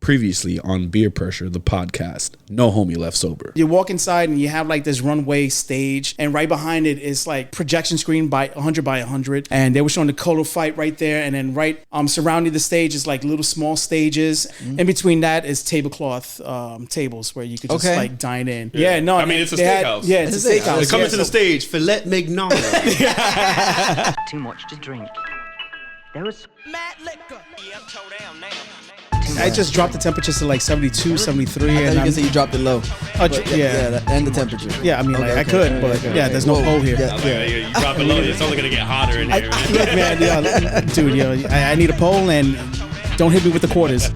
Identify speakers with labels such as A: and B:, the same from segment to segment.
A: Previously on Beer Pressure, the podcast, no homie left sober.
B: You walk inside and you have like this runway stage, and right behind it is like projection screen by 100 by 100, and they were showing the Colo fight right there, and then right surrounding the stage is like little small stages. In between that is tablecloth tables where you could just like dine in. Yeah, no,
C: I mean it's a steakhouse.
B: It's a steakhouse.
C: Coming to the stage, filet mignon.
D: Too much to drink. There was
E: mad liquor. Yeah, I'm toe down now.
B: I just dropped the temperature to like 72, 73.
F: I thought you could say you dropped it low. And the temperature.
B: Yeah, I mean, I could, but there's no hole here.
C: You drop it low, it's only gonna get hotter in here.
B: Look, man, dude, I need a pole, and don't hit me with the quarters.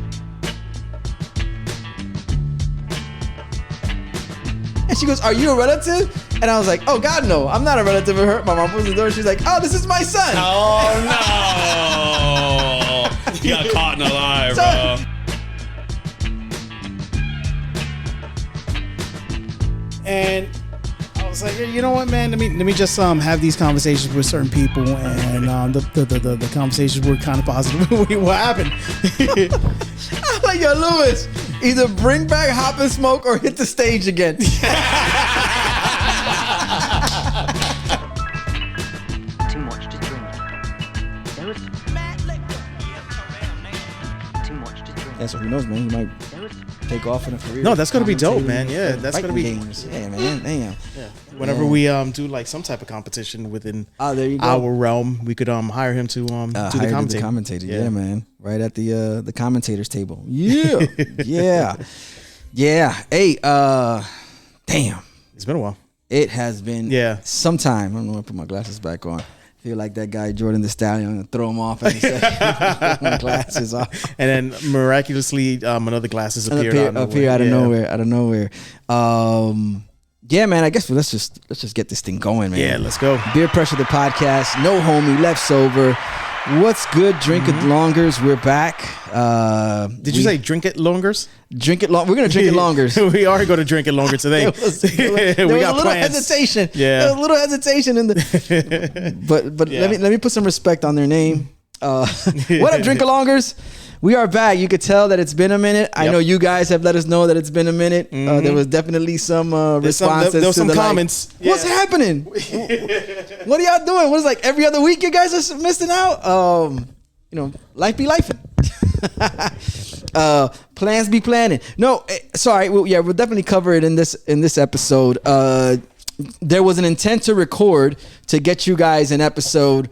F: And she goes, "Are you a relative?" And I was like, "Oh God, no, I'm not a relative of her." My mom opens the door. She's like, "Oh, this is my son."
C: Oh no! You got caught in a lie, bro.
B: And I was like, you know what, man? Let me just have these conversations with certain people, and the conversations were kind of positive. What happened?
F: I'm like, yo, Lewis, either bring back Hop and Smoke or hit the stage again.
D: too much to drink. There was mad liquor. Too much to drink.
F: Yeah, so who knows, man? You might take off in a career.
B: No, that's gonna be dope, man. Yeah, that's gonna be
F: games. Yeah, man. Damn.
B: Yeah. Whenever we do like some type of competition within
F: there you go.
B: our realm, we could hire him to do the commentator.
F: Yeah, man. Right at the commentators table. Yeah. Yeah. Hey, damn.
B: It's been a while.
F: It has been some time. I don't know, I put my glasses back on. Feel like that guy Jordan the Stallion, I'm gonna throw him off and my glasses off.
B: And then miraculously another glasses appear out of
F: nowhere. Yeah, man, I guess let's just get this thing going, man.
B: Yeah, let's go.
F: Beer Pressure, the podcast. No homie left sober. What's good? Drink it longers. We're back.
B: Did you say drink it longers?
F: Drink it long. We're gonna drink it longers.
B: We are going to drink it longer today.
F: There was a little hesitation.
B: Yeah,
F: there was a little hesitation in the. But let me put some respect on their name. What up, drink alongers? We are back. You could tell that it's been a minute. I know you guys have let us know that it's been a minute. There was definitely some responses.
B: There was some comments.
F: Like, what's happening? What are y'all doing? What is like every other week you guys are missing out? Life be lifing. Plans be planning. No, sorry. We'll definitely cover it in this episode. There was an intent to record to get you guys an episode.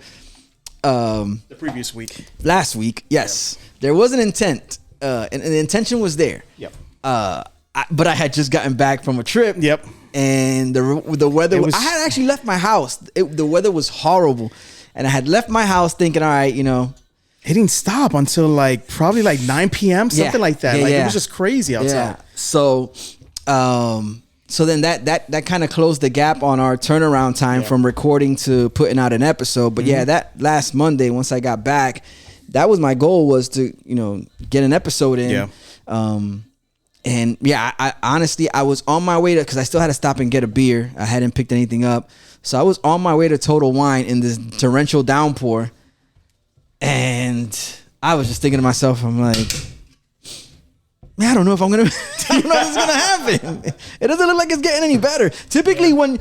B: The previous week.
F: Last week, yes. Yeah. There was an intent, and the intention was there.
B: Yep.
F: But I had just gotten back from a trip.
B: Yep.
F: And the weather I had actually left my house. The weather was horrible, and I had left my house thinking, all right, It
B: didn't stop until probably 9 p.m. something like that. It was just crazy outside.
F: Yeah. So then that kind of closed the gap on our turnaround time from recording to putting out an episode. But that last Monday, once I got back, that was my goal, was to get an episode in.
B: Yeah.
F: I honestly I was on my way to, because I still had to stop and get a beer. I hadn't picked anything up, so I was on my way to Total Wine in this torrential downpour, and I was just thinking to myself, I'm like, man, I don't know if this is gonna happen. It doesn't look like it's getting any better. Typically when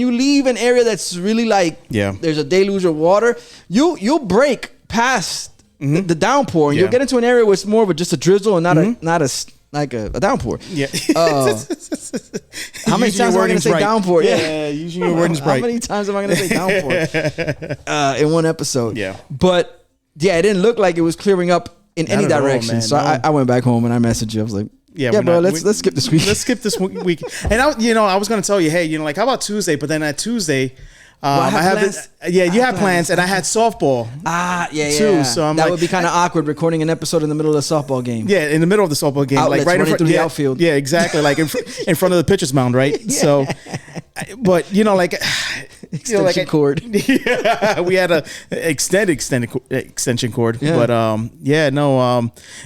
F: you leave an area that's really there's a deluge of water, you'll break past the downpour, and you'll get into an area where it's more of just a drizzle and not a downpour.
B: Yeah.
F: How many times am I going to say downpour?
B: Yeah, using your wordings right.
F: How many times am I going to say downpour in one episode?
B: Yeah.
F: But it didn't look like it was clearing up in any direction. So I went back home and I messaged you. I was like, bro, let's skip this week.
B: Let's skip this week. And I was going to tell you, hey, how about Tuesday? But then at Tuesday,
F: I have plans.
B: You had plans, and I had softball. Too. So
F: that would be kind of awkward recording an episode in the middle of the softball game.
B: Yeah, in the middle of the softball game,
F: outlets
B: right in front
F: through the outfield.
B: Yeah, exactly, in front of the pitcher's mound, right? Yeah. So, but
F: extension cord.
B: Yeah, we had a extension cord.
F: Yeah.
B: But I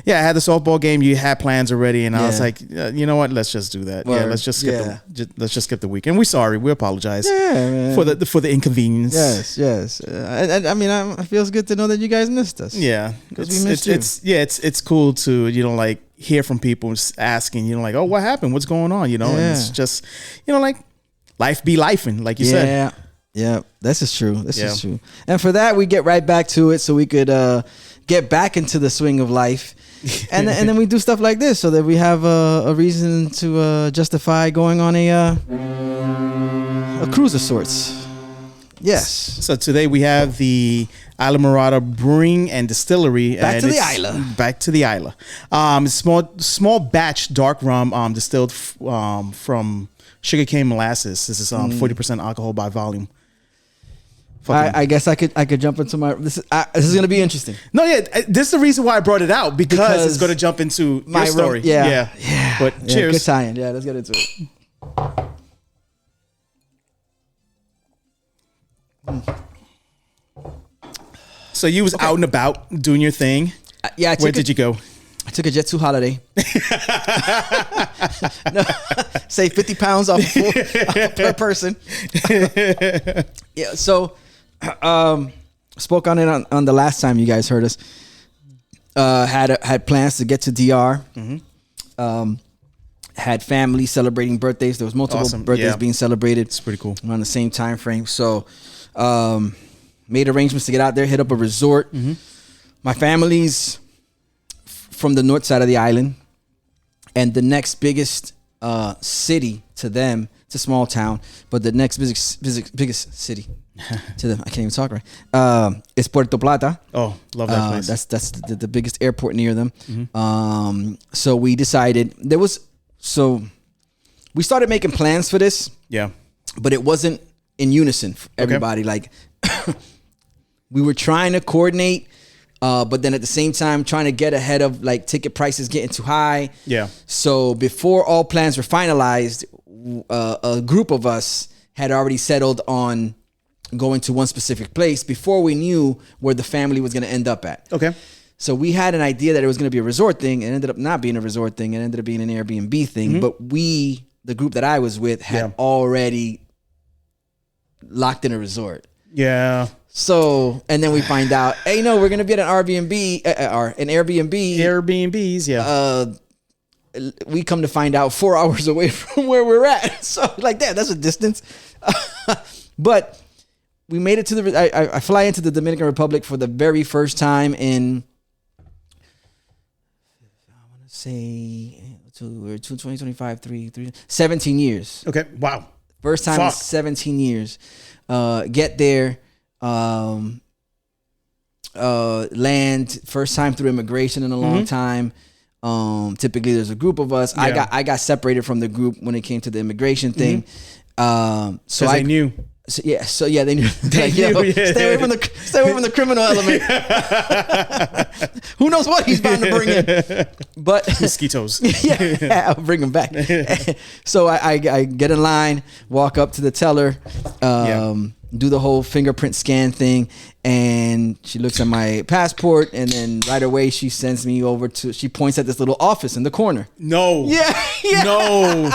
B: had the softball game. You had plans already, and I was
F: Yeah.
B: like, you know what? Let's just do that. Yeah,
F: Word.
B: let's just skip
F: Yeah.
B: let's just skip the weekend. We sorry. We apologize.
F: Yeah, man.
B: For the inconvenience.
F: Yes. And I mean, it feels good to know that you guys missed us.
B: Yeah,
F: 'Cause we missed you.
B: It's cool to like hear from people asking, like, oh, what happened? What's going on? And it's just like life be lifing, like you said.
F: Yeah, this is true. This
B: Yeah.
F: is true. And for that, we get right back to it, so we could get back into the swing of life, and then we do stuff like this, so that we have a reason to justify going on a cruise of sorts. Yes.
B: So today we have the Isla Morada Brewing and Distillery.
F: Back
B: and
F: to the
B: it's
F: Isla.
B: Back to the Isla. Small batch dark rum distilled from sugarcane molasses. This is 40% alcohol by volume.
F: I guess I could jump into my this is gonna be interesting.
B: No, yeah, this is the reason why I brought it out because it's going to jump into
F: My
B: your story.
F: yeah.
B: But
F: Yeah,
B: cheers.
F: good tie-in. Yeah, let's get into it.
B: So you was out and about doing your thing. Where did you go?
F: I took a Jet2 holiday. No, save 50 pounds off per person. Yeah, so spoke on it on the last time you guys heard us. Had plans to get to DR. Had family celebrating birthdays. There was multiple
B: Awesome.
F: birthdays
B: Yeah.
F: being celebrated.
B: It's pretty cool.
F: Around the same time frame. So made arrangements to get out there, hit up a resort. My family's from the north side of the island, and the next biggest city to them, it's a small town, but the next biggest city to them, I can't even talk right, is Puerto Plata.
B: Oh, love that place.
F: That's the biggest airport near them. So we decided we started making plans for this,
B: yeah.
F: but it wasn't in unison for everybody. Like we were trying to coordinate, but then at the same time trying to get ahead of like ticket prices getting too high.
B: Yeah.
F: So before all plans were finalized, a group of us had already settled on going to one specific place before we knew where the family was going to end up at.
B: Okay.
F: So we had an idea that it was going to be a resort thing. It ended up not being a resort thing. It ended up being an Airbnb thing. But the group that I was with, had already locked in a resort.
B: Yeah.
F: So, and then we find out, hey, no, we're going to be at an Airbnb.
B: Airbnbs, yeah.
F: We come to find out 4 hours away from where we're at. So, like, that's a distance. But we made it to I fly into the Dominican Republic for the very first time in, I want to say, 2025, 17 years.
B: Okay. Wow.
F: First time in 17 years. Get there, land, first time through immigration in a long time. Typically there's a group of us.
B: Yeah.
F: I got separated from the group when it came to the immigration thing. So
B: I knew.
F: So they knew. Like, stay away from the criminal element. Who knows what he's bound to bring in? But
B: Mosquitoes.
F: yeah, I'll bring him back. So I get in line, walk up to the teller, do the whole fingerprint scan thing, and she looks at my passport, and then right away she sends me over to. She points at this little office in the corner.
B: No.
F: Yeah.
B: No.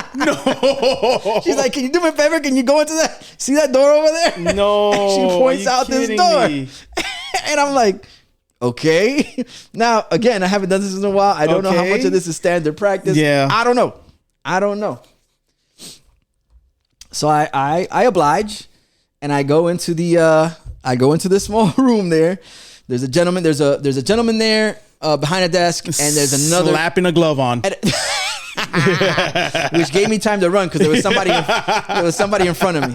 F: She's like, "Can you do me a favor? Can you go into that? See that door over there?"
B: No.
F: And she points
B: Are you
F: out this
B: kidding
F: door,
B: me?
F: and I'm like, "Okay." Now, again, I haven't done this in a while. I don't know how much of this is standard practice.
B: Yeah.
F: I don't know. So I oblige, and I go into the small room there. There's a gentleman. There's a gentleman there behind a desk, and there's another
B: slapping a glove on.
F: which gave me time to run because there was somebody in front of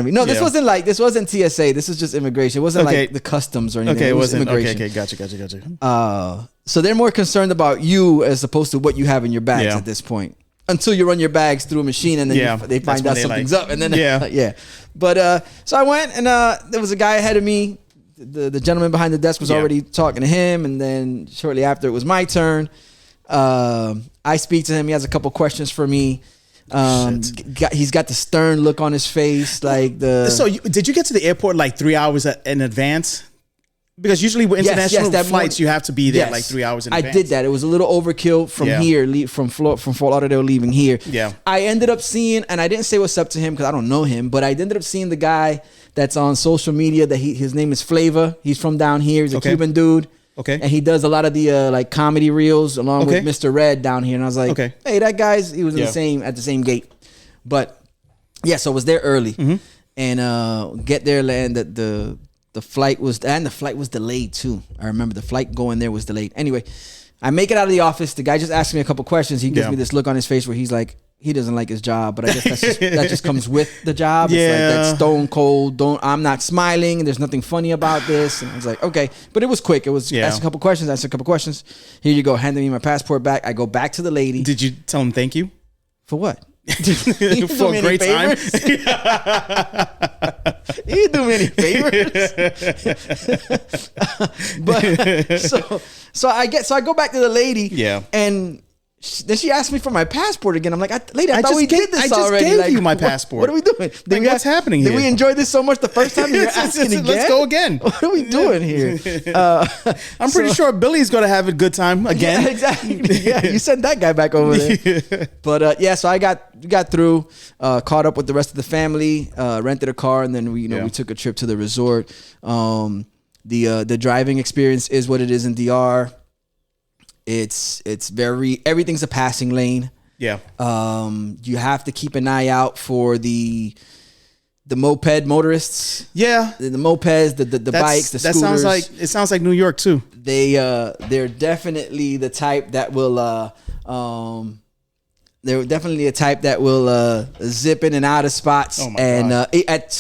F: me. No, this wasn't TSA. This was just immigration. It wasn't like the customs or anything.
B: Okay, it
F: was
B: wasn't.
F: immigration.
B: Okay, gotcha.
F: So they're more concerned about you as opposed to what you have in your bags at this point. Until you run your bags through a machine and then they find out something's up, and then yeah. But so I went, and there was a guy ahead of me. The gentleman behind the desk was already talking to him, and then shortly after it was my turn. I speak to him. He has a couple questions for me. He's got the stern look on his face, like the.
B: So did you get to the airport like 3 hours in advance? Because usually with international flights, you have to be there like 3 hours in advance.
F: I did that. It was a little overkill from here, from Fort Lauderdale leaving here.
B: Yeah.
F: I ended up seeing, and I didn't say what's up to him because I don't know him, but I ended up seeing the guy that's on social media. That his name is Flavor. He's from down here. He's a Cuban dude.
B: Okay.
F: And he does a lot of the like comedy reels along with Mr. Red down here. And I was like, hey, that guy's, he was at the same gate. But yeah, so I was there early and get there, land the flight was delayed too. I remember the flight going there was delayed. Anyway, I make it out of the office. The guy just asked me a couple questions. He gives me this look on his face where he's like, he doesn't like his job, but I guess that just comes with the job. It's like that stone cold. I'm not smiling. There's nothing funny about this. And I was like, okay, but it was quick. It was ask a couple questions. Here you go. Handing me my passport back. I go back to the lady.
B: Did you tell him thank you
F: for what?
B: For a great time.
F: He didn't do me any favors. But so I go back to the lady.
B: Yeah.
F: And then she asked me for my passport again. I'm like, lady, I thought we did this
B: I
F: already.
B: just gave you my passport.
F: What are we doing?
B: What's happening here?
F: Did we enjoy this so much the first time? You're asking again?
B: Let's go again.
F: What are we doing here?
B: I'm pretty sure Billy's going to have a good time again.
F: Yeah, exactly. Yeah, you sent that guy back over there. But so I got through, caught up with the rest of the family, rented a car, and then we took a trip to the resort. The driving experience is what it is in DR. It's everything's a passing lane. Yeah. You have to keep an eye out for the moped motorists. Yeah. The mopeds, the bikes, the scooters.
B: It sounds like New York too.
F: They're definitely the type that will they're definitely a type that will zip in and out of spots at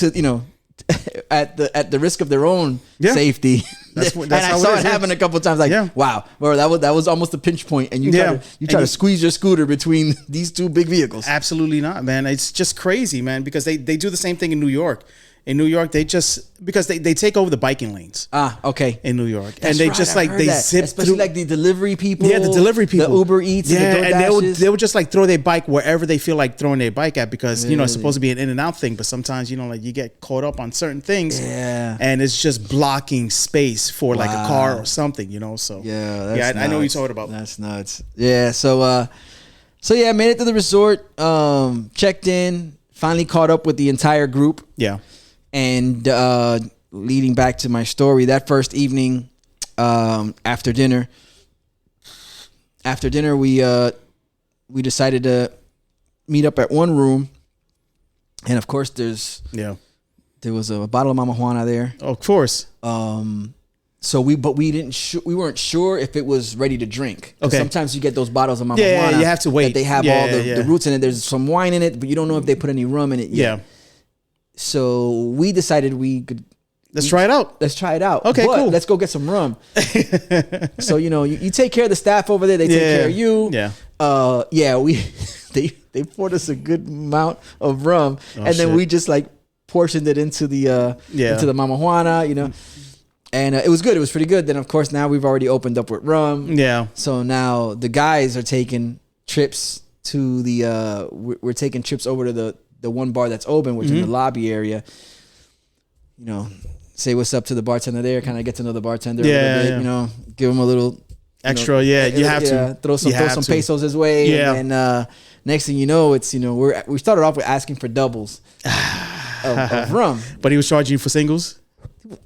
F: the risk of their own safety. That's and I saw it happen a couple of times. Like, wow, bro, that was almost a pinch point, and you try to squeeze your scooter between these two big vehicles.
B: Absolutely not, man. It's just crazy, man. Because they do the same thing in New York. In New York, they take over the biking lanes.
F: Okay.
B: In New York, and they just like they zip
F: especially
B: through,
F: like the delivery people.
B: Yeah, the delivery people,
F: the Uber Eats,
B: and they would just like throw their bike wherever they feel like throwing their bike at because it's supposed to be an in and out thing, but sometimes like you get caught up on certain things, and it's just blocking space for like a car or something, So I know what you're talking about.
F: That's nuts. Yeah, so I made it to the resort, checked in, finally caught up with the entire group. Yeah. And leading back to my story, that first evening, after dinner, we decided to meet up at one room, and of course, there was a bottle of Mama Juana there.
B: Of course.
F: So we weren't sure if it was ready to drink. Okay. Sometimes you get those bottles of Mama Juana.
B: Yeah, you have to wait.
F: That they have all the roots in it. There's some wine in it, but you don't know if they put any rum in it yet. Yeah. So we decided
B: let's try it out.
F: Okay, cool. Let's go get some rum. So you take care of the staff over there. They take care of you. Yeah. They poured us a good amount of rum, then we just like portioned it into the Mama Juana. And it was good. It was pretty good. Then of course now we've already opened up with rum. Yeah. So now the guys are taking trips to we're taking trips over to the one bar that's open, which is in the lobby area. Say what's up to the bartender there, kind of get to know the bartender a little bit, give him a little
B: extra. You have to
F: throw some pesos his way. Yeah. And next thing you know, it's we started off with asking for doubles of rum,
B: but he was charging you for singles.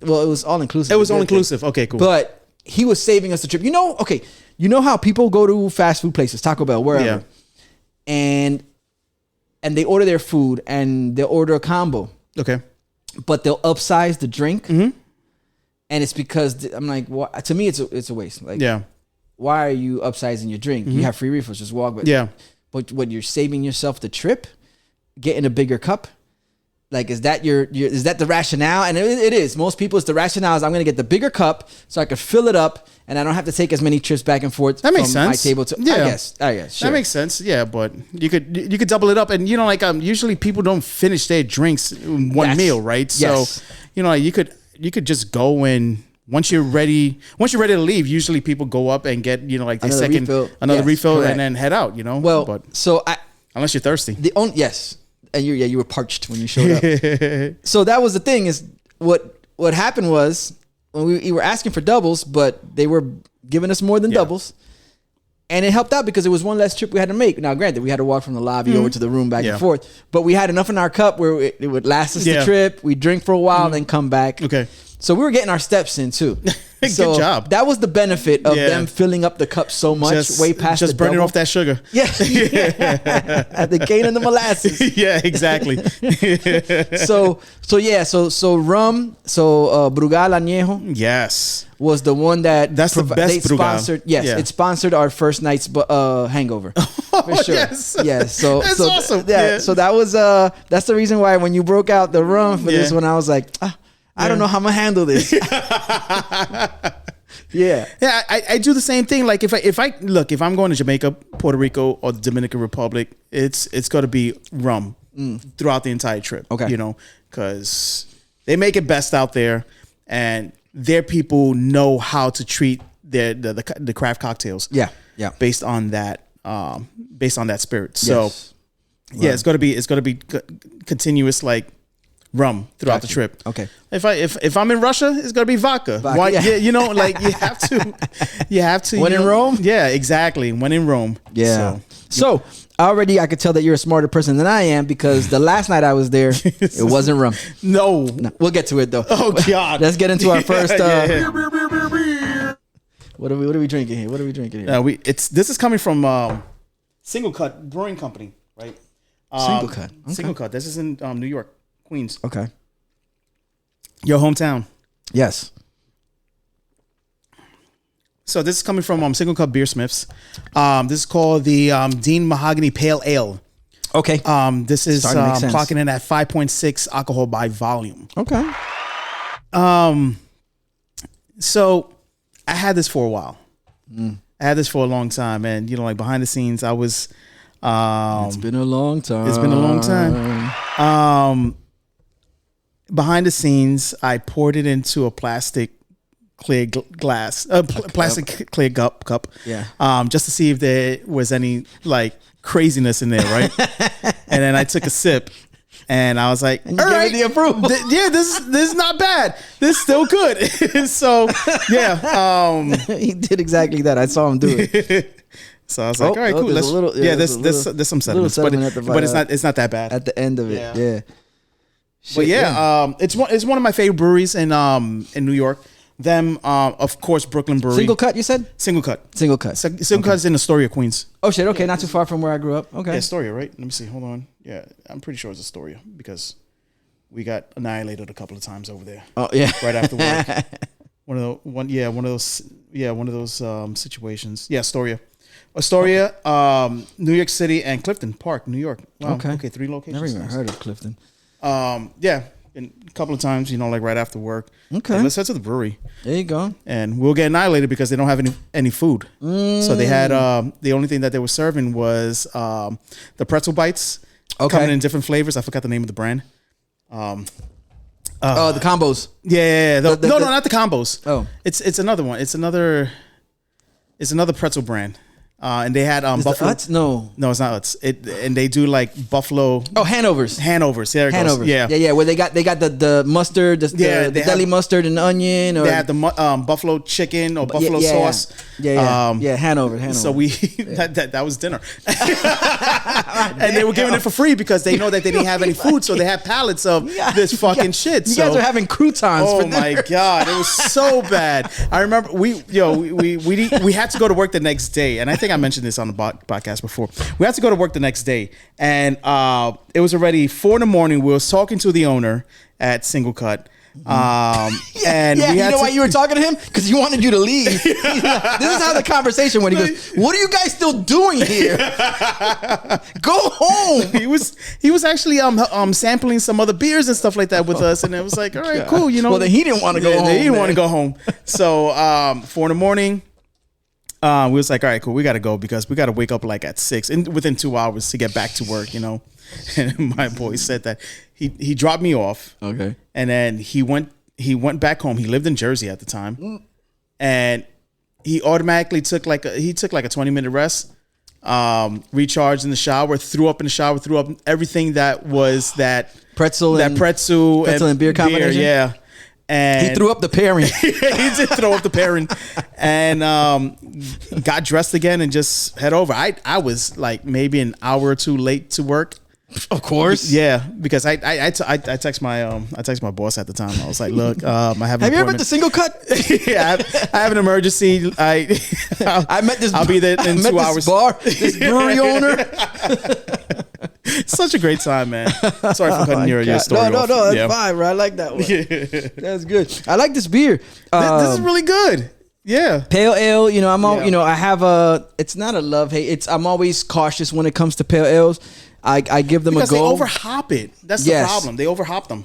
F: Well, it was all inclusive.
B: It was all inclusive. Okay, cool.
F: But he was saving us the trip. You know how people go to fast food places, Taco Bell, wherever, and they order their food and they'll order a combo. Okay. But they'll upsize the drink. Mm-hmm. And it's because I'm like, to me, it's a waste. Like, why are you upsizing your drink? Mm-hmm. You have free refills, just walk. But when you're saving yourself the trip, getting a bigger cup, like, is that is that the rationale? And it is. Most people, it's the rationale is I'm going to get the bigger cup so I can fill it up and I don't have to take as many trips back and forth
B: that makes
F: from
B: sense.
F: my table to. I guess. Sure.
B: That makes sense. Yeah, but you could double it up, and usually people don't finish their drinks in one meal, right?
F: Yes.
B: So you could just go and once you're ready to leave, usually people go up and get another second refill
F: correct.
B: and then head out.
F: Well, so
B: Unless you're thirsty.
F: The only yes, and you were parched when you showed up. So that was the thing. Is what happened was when we were asking for doubles, but they were giving us more than doubles. And it helped out because it was one less trip we had to make. Now, granted, we had to walk from the lobby over to the room back and forth. But we had enough in our cup where it would last us the trip. We'd drink for a while and then come back.
B: Okay.
F: So we were getting our steps in too.
B: Good job.
F: That was the benefit of them filling up the cup so much, way past
B: just
F: the
B: burning
F: double.
B: off that sugar.
F: Yeah. The cane and the molasses.
B: Yeah, exactly.
F: So rum, Brugal Añejo.
B: Yes.
F: Was the one that
B: That's the best
F: they
B: Brugal.
F: sponsored. Yes,
B: Yeah.
F: it sponsored our first night's hangover. For sure.
B: Yes.
F: Yes. So
B: That's
F: so
B: awesome.
F: Yeah.
B: Yeah.
F: So that was that's the reason why when you broke out the rum for this one, I was like, I don't know how I'm gonna handle this. Yeah.
B: Yeah, I do the same thing. Like if I'm going to Jamaica, Puerto Rico, or the Dominican Republic, it's got to be rum throughout the entire trip.
F: Okay.
B: You know, because they make it best out there, and their people know how to treat the craft cocktails.
F: Yeah. Yeah.
B: Based on that spirit. So yeah, it's got to be continuous like rum throughout the trip.
F: Okay.
B: If I'm in Russia, it's gonna be vodka. Why?
F: yeah.
B: Yeah, you know, like you have to.
F: When in Rome?
B: Yeah, exactly. When in Rome.
F: Yeah. So already I could tell that you're a smarter person than I am because the last night I was there, it wasn't rum.
B: No.
F: We'll get to it though.
B: Oh God.
F: Let's get into our first.
B: Yeah.
F: What are we drinking here?
B: This is coming from Singlecut Brewing Company, right?
F: Singlecut. Okay.
B: Singlecut. This is in New York, Queens.
F: Okay.
B: Your hometown.
F: Yes.
B: So this is coming from Singlecut Beersmiths. This is called the Dean Mahogany Pale Ale.
F: Okay.
B: This is
F: Starting to make sense.
B: clocking in at 5.6 alcohol by volume.
F: Okay.
B: So I had this for a while. I had this for a long time, and you know, like behind the scenes, I was.
F: It's been a long time.
B: It's been a long time. Behind the scenes, I poured it into a plastic clear glass, plastic clear cup.
F: Yeah.
B: Just to see if there was any like craziness in there, right? And then I took a sip. And I was like, all right,
F: the approval.
B: This is not bad. This is still good. So yeah,
F: he did exactly that. I saw him do it.
B: So I was like, all right, cool. There's some sediments, but it's not that bad
F: at the end of it. Yeah.
B: But it's one of my favorite breweries in New York. Them, of course, Brooklyn Brewery.
F: Singlecut, you said?
B: Singlecut.
F: Singlecut
B: is in Astoria, Queens.
F: Oh shit! Okay, not too far from where I grew up. Okay.
B: Yeah, Astoria, right? Let me see. Hold on. Yeah, I'm pretty sure it's Astoria because we got annihilated a couple of times over there.
F: Oh yeah.
B: Right after work. one of those situations. Yeah, Astoria, New York City, and Clifton Park, New York. Wow. Okay, 3 locations.
F: Never even heard of Clifton.
B: Yeah. And a couple of times, you know, like right after work.
F: Okay.
B: Like, let's head to the brewery.
F: There you go.
B: And we'll get annihilated because they don't have any food. So they had the only thing that they were serving was the pretzel bites coming in different flavors. I forgot the name of the brand.
F: The combos.
B: Yeah. No, not the combos.
F: Oh,
B: it's another one. It's another pretzel brand. And they had Buffalo.
F: Utz? No,
B: it's not Utz. And they do like Buffalo.
F: Oh, Hanovers.
B: There it goes.
F: Yeah. Where they got the mustard, the deli mustard and onion. Or
B: they had the buffalo chicken or buffalo sauce.
F: Yeah. Hanover.
B: So that was dinner, and they were giving it for free because they know that they didn't have any food, so they had pallets of this fucking shit.
F: You guys are having croutons.
B: Oh
F: for dinner.
B: my God, it was so bad. I remember we had to go to work the next day, and I think I mentioned this on the podcast before. We had to go to work the next day, and it was already 4 a.m. We were talking to the owner at Singlecut. And we had
F: why you were talking to him? Because he wanted you to leave. This is how the conversation went. He goes, "What are you guys still doing here? Go home."
B: He was actually sampling some other beers and stuff like that with us, and it was like, all right, cool, you know.
F: Well, then he didn't want to go home.
B: He didn't want to go home. So 4 a.m. We was like, all right, cool, we got to go because we got to wake up like at 6 and within 2 hours to get back to work, you know. And my boy said that he dropped me off.
F: Okay.
B: And then he went back home. He lived in Jersey at the time. And he automatically took like a 20-minute rest. recharged in the shower, threw up in the shower, threw up everything that was that
F: Pretzel and beer combination.
B: Yeah. And
F: he threw up the pairing.
B: he did throw up the pairing, and got dressed again and just head over. I was like maybe an hour or two late to work.
F: Of course.
B: Yeah, because I text my boss at the time. I was like, look, I have
F: you ever been to Singlecut?
B: Yeah, I have an emergency.
F: I met this.
B: I'll be there in 2 hours.
F: This brewery owner.
B: Such a great time, man. Sorry for cutting your story.
F: No,
B: off.
F: that's fine, bro. I like that one. That's good. I like this beer.
B: This is really good. Yeah,
F: pale ale. I have a. It's not a love hate. I'm always cautious when it comes to pale ales. I give them
B: because
F: a go.
B: They overhop it. That's the problem. They overhop them.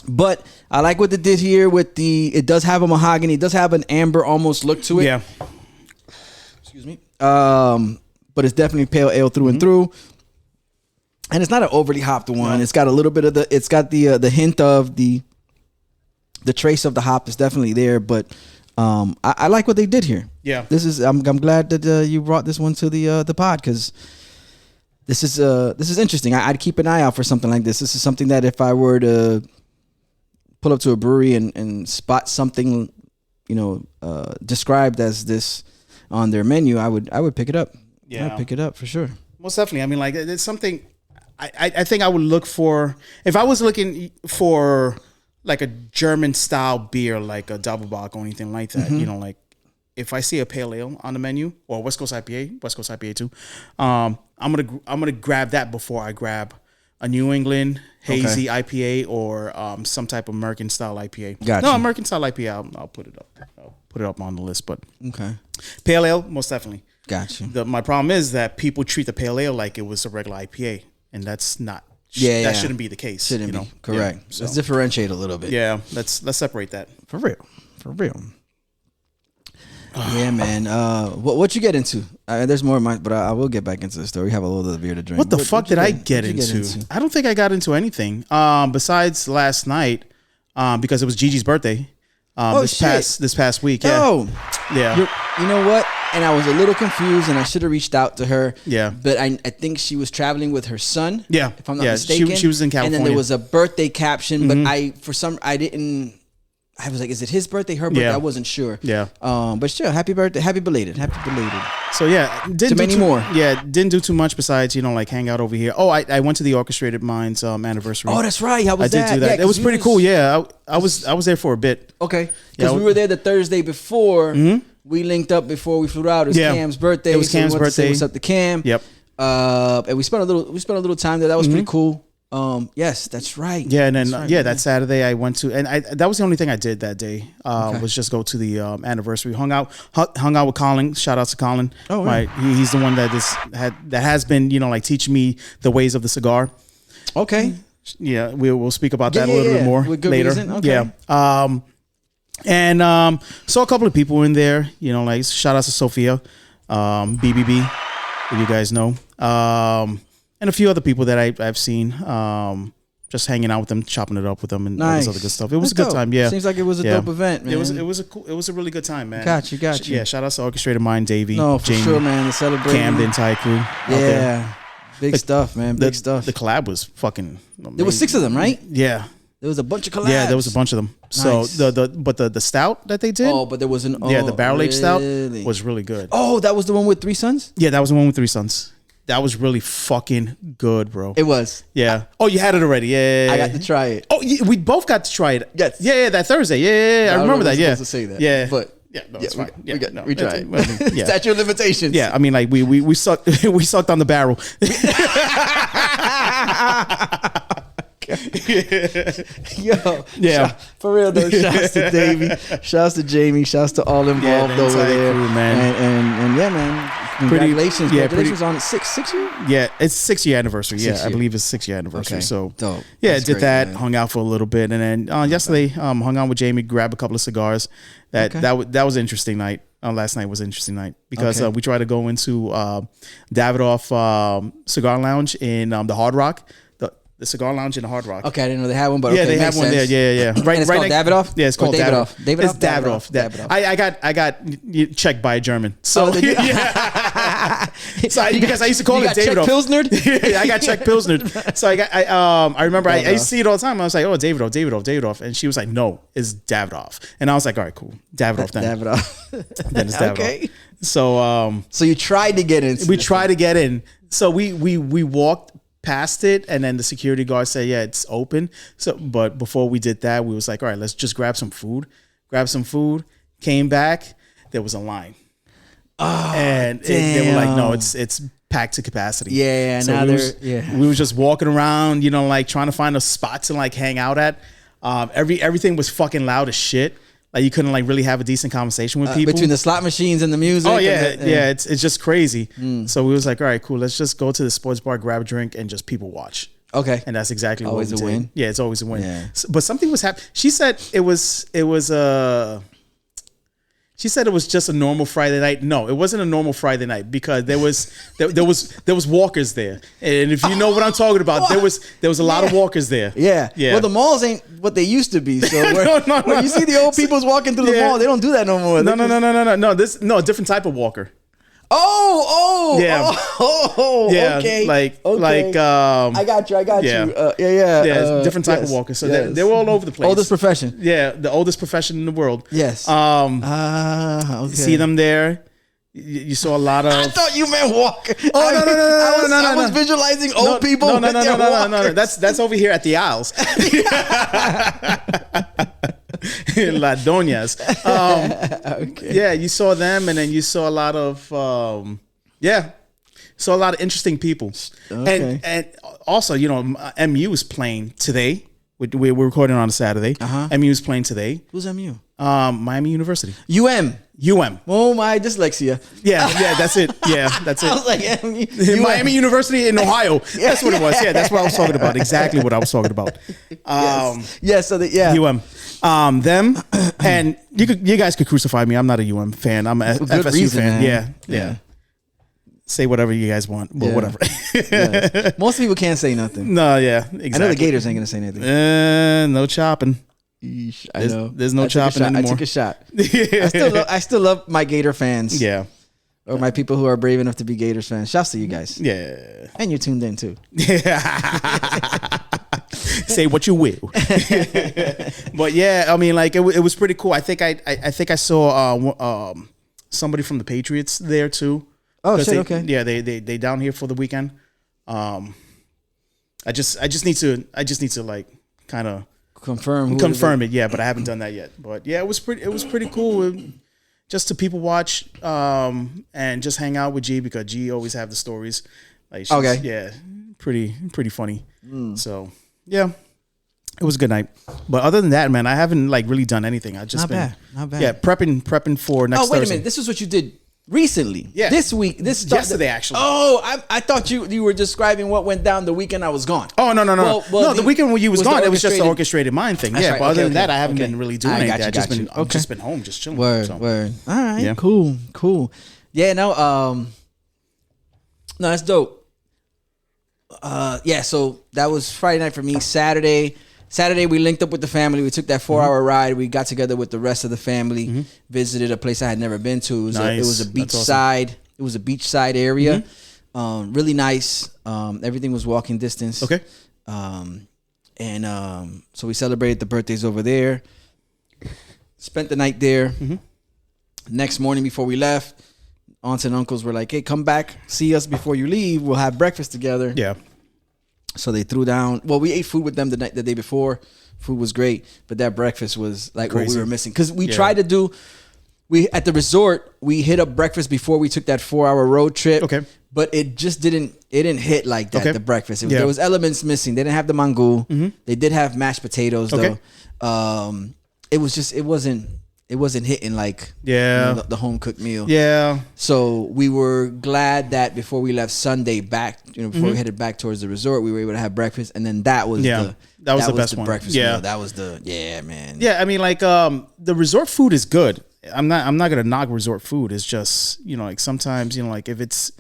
F: But I like what they did here with it does have a mahogany. It does have an amber almost look to it.
B: Yeah.
F: Excuse me. But it's definitely pale ale through and through. And it's not an overly hopped one. No. It's got a little bit of it's got the hint of the trace of the hop is definitely there. But I like what they did here.
B: Yeah.
F: I'm glad that you brought this one to the pod because this is interesting. I'd keep an eye out for something like this. This is something that if I were to pull up to a brewery and spot something, described as this on their menu, I would pick it up.
B: Yeah,
F: I'd pick it up for sure.
B: Most definitely. I mean, like it's something I think I would look for if I was looking for like a German style beer, like a Doppelbock or anything like that.
F: Mm-hmm.
B: Like if I see a pale ale on the menu or West Coast IPA too, I'm gonna grab that before I grab a New England hazy IPA or some type of American style IPA.
F: Gotcha.
B: No, American style IPA. I'll put it up. I'll put it up on the list. But
F: okay,
B: pale ale, most definitely.
F: Gotcha.
B: My problem is that people treat the pale ale like it was a regular IPA, and that's not. That shouldn't be the case.
F: Shouldn't be correct.
B: Yeah, so.
F: Let's differentiate a little bit.
B: Yeah, let's separate that
F: for real. Yeah, man. What you get into? There's more, but I will get back into the story. We have a little bit of beer to drink.
B: What the fuck did I get into? I don't think I got into anything. Besides last night, because it was Gigi's birthday. This past week. Yeah.
F: Oh,
B: yeah.
F: You know what? And I was a little confused, and I should have reached out to her.
B: Yeah.
F: But I think she was traveling with her son.
B: Yeah.
F: If I'm not mistaken.
B: She was in California.
F: And then there was a birthday caption, but I was like, is it his birthday, her birthday?
B: Yeah.
F: I wasn't sure.
B: Yeah.
F: But sure, happy birthday, happy belated.
B: So yeah, didn't do too much besides like hang out over here. Oh, I went to the Orchestrated Minds Anniversary.
F: Oh, that's right. I did
B: do that.
F: Yeah,
B: it was pretty cool. Yeah, I was there for a bit.
F: Okay, because we were there the Thursday before. Mm-hmm. We linked up before we flew out. It was Cam's birthday.
B: It was Cam's birthday.
F: What's up to Cam?
B: Yep.
F: And we spent a little time there. That was pretty cool. Yes, that's right.
B: Yeah, and then that Saturday I went to, and that was the only thing I did that day. Was just go to the anniversary. Hung out with Colin. Shout out to Colin.
F: Oh, right.
B: He's the one that has been teaching me the ways of the cigar.
F: Okay.
B: Yeah, we'll speak about that a little bit more later.
F: Reason. Okay.
B: Yeah. And saw a couple of people in there. Shout out to Sophia, BBB, if you guys know. And a few other people that I've seen, just hanging out with them, chopping it up with them, and all this other good stuff. It was a good time. Yeah,
F: seems like it was a dope event, man.
B: It was a really good time, man.
F: Got you.
B: Yeah, shout out to Orchestrated Mind, Davey,
F: no, for
B: Jamie,
F: sure, man. The celebration,
B: Cam, the entire crew.
F: Yeah, big stuff, man. Big stuff.
B: The collab was fucking amazing.
F: There was 6 of them, right?
B: Yeah.
F: There was a bunch of collabs.
B: Yeah, there was a bunch of them. Nice. So the stout that they did.
F: Oh, but there was
B: the barrel aged stout was really good.
F: Oh, that was the one with 3 Sons?
B: Yeah, that was the one with 3 Sons. That was really fucking good, bro.
F: It was.
B: Yeah. Oh, you had it already. Yeah.
F: I got to try it.
B: Oh, we both got to try it.
F: Yes.
B: Yeah, that Thursday. Yeah. I remember that. Yeah.
F: Supposed to say that.
B: Yeah.
F: But
B: yeah, no, it's fine.
F: We tried. Yeah. Statute of limitations.
B: Yeah, I mean, like we sucked on the barrel.
F: Yo,
B: yeah,
F: for real though. Shouts to Davey, shouts to Jamie, shouts to all involved over there,
B: crew, man.
F: And yeah, man. Congratulations, congratulations on 6 year.
B: Yeah, it's 6-year anniversary.
F: 6
B: I believe it's 6-year anniversary.
F: Okay.
B: So
F: dope.
B: Yeah,
F: That's
B: did
F: great,
B: that.
F: Man.
B: Hung out for a little bit, and then yesterday hung out with Jamie, grabbed a couple of cigars. That was an interesting night. Last night was an interesting night because we tried to go into Davidoff Cigar Lounge in the Hard Rock. The Cigar Lounge in the Hard Rock.
F: Okay, I didn't know they had one, but
B: Yeah,
F: okay,
B: they have
F: makes
B: one
F: sense.
B: there. Yeah. Right,
F: And it's
B: right
F: called
B: next-
F: Davidoff?
B: Yeah, it's called
F: Or
B: Davidoff.
F: Davidoff?
B: It's
F: Davidoff?
B: Davidoff.
F: Davidoff.
B: I got checked by a German. So
F: Oh, did you?
B: yeah. Because I used to call
F: You
B: it
F: got Czech
B: Davidoff.
F: Pilsner?
B: Yeah, I got Czech Pilsner. So I remember I used to see it all the time. I was like, oh, Davidoff. And she was like, no, it's Davidoff. And I was like, all right, cool. Davidoff then.
F: Davidoff.
B: Then it's Davidoff.
F: Okay.
B: So
F: So you tried to get in.
B: we tried to get in. So we walked past it, and then the security guard said, yeah, it's open. So but before we did that, we was like, all right, let's just grab some food. Came back, there was a line. And they were like, no, it's packed to capacity.
F: Yeah,
B: so
F: now
B: we was just walking around, like trying to find a spot to like hang out at. Everything was fucking loud as shit. Like you couldn't like really have a decent conversation with people
F: between the slot machines and the music.
B: Oh yeah,
F: and
B: yeah. It's just crazy. So we was like, all right, cool. Let's just go to the sports bar, grab a drink, and just people watch.
F: Okay.
B: And that's exactly
F: Always
B: what we
F: a
B: did.
F: win.
B: Yeah, it's always a win.
F: Yeah.
B: But something was happening. She said it was just a normal Friday night. No, it wasn't a normal Friday night because there was walkers there. And if you know what I'm talking about, there was a lot of walkers there.
F: Yeah.
B: Yeah.
F: Well, the malls ain't what they used to be. So
B: No.
F: when you see the old people's walking through the
B: Yeah.
F: mall, they don't do that no more.
B: No. A different type of walker.
F: Yeah.
B: Yeah,
F: Okay.
B: like
F: I got you.
B: yeah.
F: Yeah.
B: Different type of walkers. So they were all over the place.
F: Oldest profession.
B: Yeah, the oldest profession in the world.
F: Yes.
B: You
F: Okay.
B: see them there. You saw a lot of.
F: I thought you meant walker.
B: Oh, no.
F: I was visualizing old people.
B: No.
F: with their walkers.
B: That's over here at the aisles. La Doñas.
F: Okay.
B: Yeah, you saw them, and then you saw a lot of saw a lot of interesting people.
F: Okay.
B: And also, MU is playing today. We're recording on a Saturday. MU is playing today.
F: Who's MU?
B: Miami University.
F: UM.
B: Oh,
F: my dyslexia.
B: Yeah, that's it. Yeah, that's it.
F: I was like, MU.
B: Miami University in Ohio. That's what it was. Yeah, that's what I was talking about. Exactly what I was talking about.
F: Yes. So
B: UM. Them and you guys could crucify me. I'm not a UM fan. I'm a FSU
F: reason,
B: fan.
F: man.
B: Yeah. Say whatever you guys want. Well,
F: Yeah.
B: whatever.
F: Yeah. Most people can't say nothing.
B: No, yeah, exactly.
F: I know the Gators ain't gonna say anything.
B: No chopping.
F: I know.
B: There's no
F: I took a
B: chopping
F: shot.
B: anymore.
F: I took a shot. I still love my Gator fans.
B: Yeah.
F: Or my people who are brave enough to be Gators fans. Shouts to you guys.
B: Yeah.
F: And you're tuned in too.
B: Say what you will. But yeah, I mean, like it was pretty cool. I think I saw somebody from the Patriots there too.
F: Oh shit!
B: They,
F: Okay.
B: Yeah, they down here for the weekend. I just need to like kind of
F: confirm
B: it. Yeah, but I haven't done that yet. But yeah, it was pretty cool. Just to people watch and just hang out with G because G always have the stories. Like she's,
F: Okay.
B: Yeah, pretty funny. So yeah, it was a good night. But other than that, man, I haven't like really done anything. I just
F: Not bad.
B: Yeah, prepping for next.
F: Oh wait
B: Thursday.
F: a minute! This is what you did recently.
B: Yeah.
F: This week.
B: Yesterday, actually.
F: Oh, I thought you were describing what went down the weekend I was gone.
B: Oh no!
F: Well,
B: The weekend when you was
F: was
B: gone,
F: the
B: it was just the
F: orchestrated-
B: orchestrated mind thing.
F: That's
B: Yeah,
F: right.
B: but other
F: Okay,
B: than that,
F: okay,
B: I haven't
F: okay.
B: been really doing
F: I
B: anything.
F: got you.
B: I've just
F: Okay.
B: been home, just chilling.
F: Word.
B: So.
F: All right.
B: Yeah.
F: Cool. Yeah. No. No, that's dope. Yeah. So that was Friday night for me. Saturday, we linked up with the family. We took that 4-hour ride. We got together with the rest of the family. Visited a place I had never been to. It was
B: Nice.
F: it was a beach
B: That's awesome.
F: side. It was a beachside area. Really nice. Everything was walking distance.
B: Okay.
F: So we celebrated the birthdays over there. Spent the night there. Next morning before we left, aunts and uncles were like, "Hey, come back, see us before you leave. We'll have breakfast together."
B: Yeah.
F: So they threw down. Well, we ate food with them the day before. Food was great, but that breakfast was like what
B: Crazy.
F: we were missing because we
B: Yeah.
F: tried to do. We at the resort we hit up breakfast before we took that 4-hour road trip.
B: Okay.
F: But it just didn't hit like that.
B: Okay.
F: The breakfast.
B: Yeah.
F: There was elements missing. They didn't have the mango. They did have mashed potatoes
B: Okay.
F: though. It wasn't hitting like
B: Yeah.
F: the home cooked meal.
B: Yeah.
F: So we were glad that before we left Sunday back, before we headed back towards the resort, we were able to have breakfast, and then that was
B: Yeah. That was the best one.
F: breakfast
B: Yeah.
F: meal. That was man.
B: Yeah, I mean, like the resort food is good. I'm not gonna knock resort food. It's just like sometimes like if it's,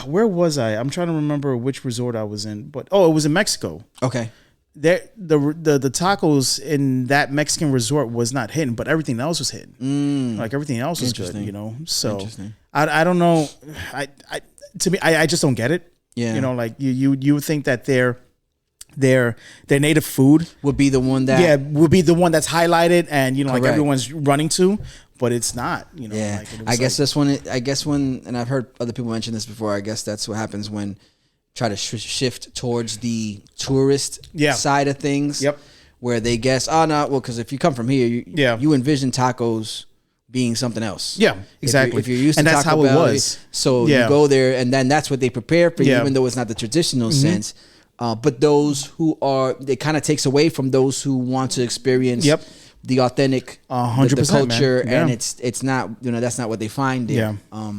B: Where was I? I'm trying to remember which resort I was in, but it was in Mexico.
F: Okay.
B: There, the tacos in that Mexican resort was not hitting, but everything else was hitting. Like everything else was good, you know. So I don't know. To me, I just don't get it.
F: Yeah.
B: You know, like you would think that their native food
F: would be the one that
B: would be the one that's highlighted and you know
F: Correct.
B: like everyone's running to, but it's not. You know.
F: Yeah.
B: Like,
F: I guess that's when. And I've heard other people mention this before. I guess that's what happens when try to shift towards the tourist side of things.
B: Yep.
F: Where they guess, because if you come from here, you envision tacos being something else.
B: Yeah, exactly.
F: If you're used to
B: and that's
F: Taco
B: how it
F: Bell,
B: was.
F: So you go there, and then that's what they prepare for you, even though it's not the traditional sense. But those who are, it kind of takes away from those who want to experience the authentic,
B: 100%,
F: the culture,
B: man.
F: and it's not, that's not what they find there.
B: Yeah.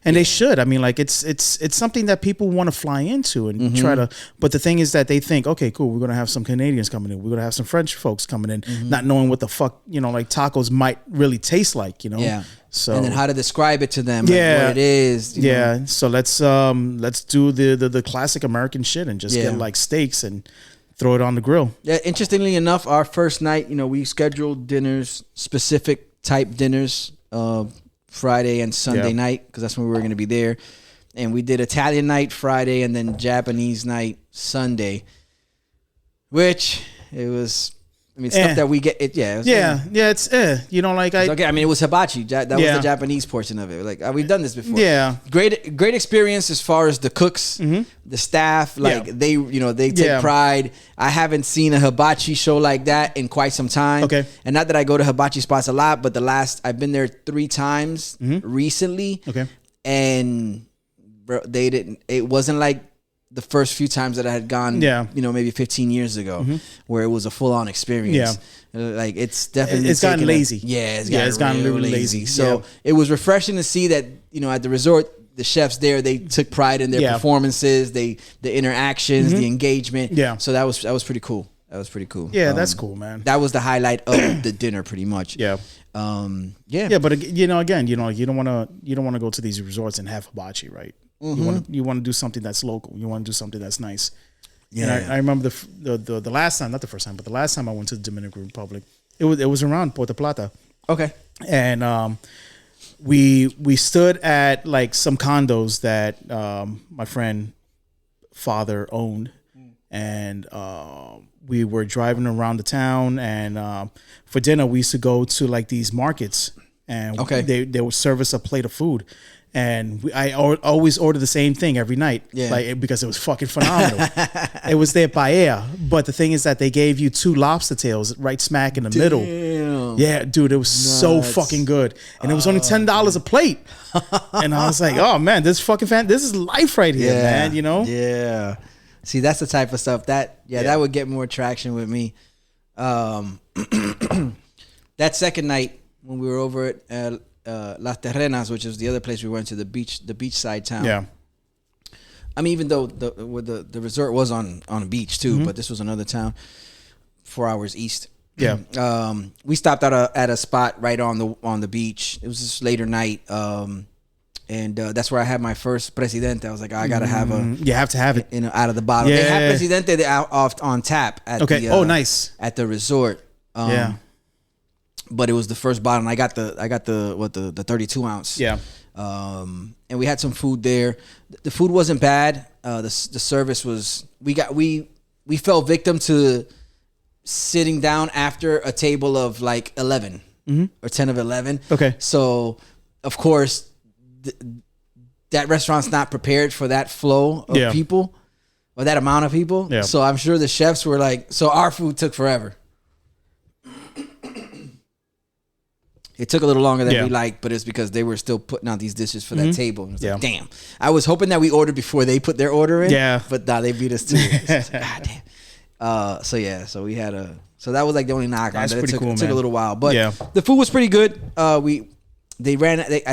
B: And they should. I mean, like it's something that people want to fly into and try to. But the thing is that they think, okay, cool, we're gonna have some Canadians coming in, we're gonna have some French folks coming in, not knowing what the fuck like tacos might really taste like,
F: Yeah.
B: So
F: and then how to describe it to them, like what it is. you know.
B: So let's do the classic American shit and just get like steaks and throw it on the grill.
F: Yeah. Interestingly enough, our first night, we scheduled dinners, specific type dinners. Friday and Sunday night, because that's when we were going to be there, and we did Italian night Friday and then Japanese night Sunday, which it was. I mean, stuff that we get. It was,
B: it's like
F: okay. I mean, it was hibachi. That was the Japanese portion of it. Like we've done this before.
B: Yeah,
F: great experience as far as the cooks, the staff. Like they take pride. I haven't seen a hibachi show like that in quite some time.
B: Okay,
F: and not that I go to hibachi spots a lot, but I've been there 3 times recently.
B: Okay,
F: and bro, they didn't. It wasn't like the first few times that I had gone, maybe 15 years ago, where it was a full on experience. Like it's definitely
B: gotten lazy.
F: It's gotten really lazy. So it was refreshing to see that at the resort, the chefs there, they took pride in their performances, the interactions, the engagement. Yeah. So that was pretty cool.
B: Yeah, that's cool, man.
F: That was the highlight of the dinner, pretty much.
B: Yeah. But again, you don't want to go to these resorts and have hibachi, right? You want to do something that's local. You want to do something that's nice. Yeah. And I remember the last time, not the first time, but the last time I went to the Dominican Republic, it was around Puerto Plata.
F: Okay.
B: And we stood at like some condos that my friend father owned, and we were driving around the town, and for dinner we used to go to like these markets, and they would serve us a plate of food. And I always order the same thing every night, because it was fucking phenomenal. It was their paella, but the thing is that they gave you 2 lobster tails right smack in the middle. Yeah, dude, it was so fucking good, and it was only $10 a plate. And I was like, oh man, this is life right here, man.
F: Yeah. See, that's the type of stuff that would get more traction with me. That second night when we were over at Las Terrenas, which is the other place we went to, the beachside town. Yeah. I mean, even though the resort was on a beach too, but this was another town 4 hours east.
B: Yeah.
F: We stopped at a spot right on the beach. It was this later night. And that's where I had my first Presidente. I was like, I gotta have
B: you have to have it,
F: out of the bottle. They have Presidente off on tap at
B: nice,
F: at the resort. But it was the first bottle, and I got the 32 ounce. Yeah. And we had some food there. The food wasn't bad. The service was. We fell victim to sitting down after a table of like 11 or 10 of 11.
B: Okay.
F: So of course that restaurant's not prepared for that flow of people or that amount of people. Yeah. So I'm sure the chefs were like, so our food took forever. It took a little longer than we liked, but it's because they were still putting out these dishes for that table. And it was like, damn. I was hoping that we ordered before they put their order in. Yeah. But nah, they beat us to it. Like, God damn. So we had so that was like the only knock on it. It took a little while. But the food was pretty good. I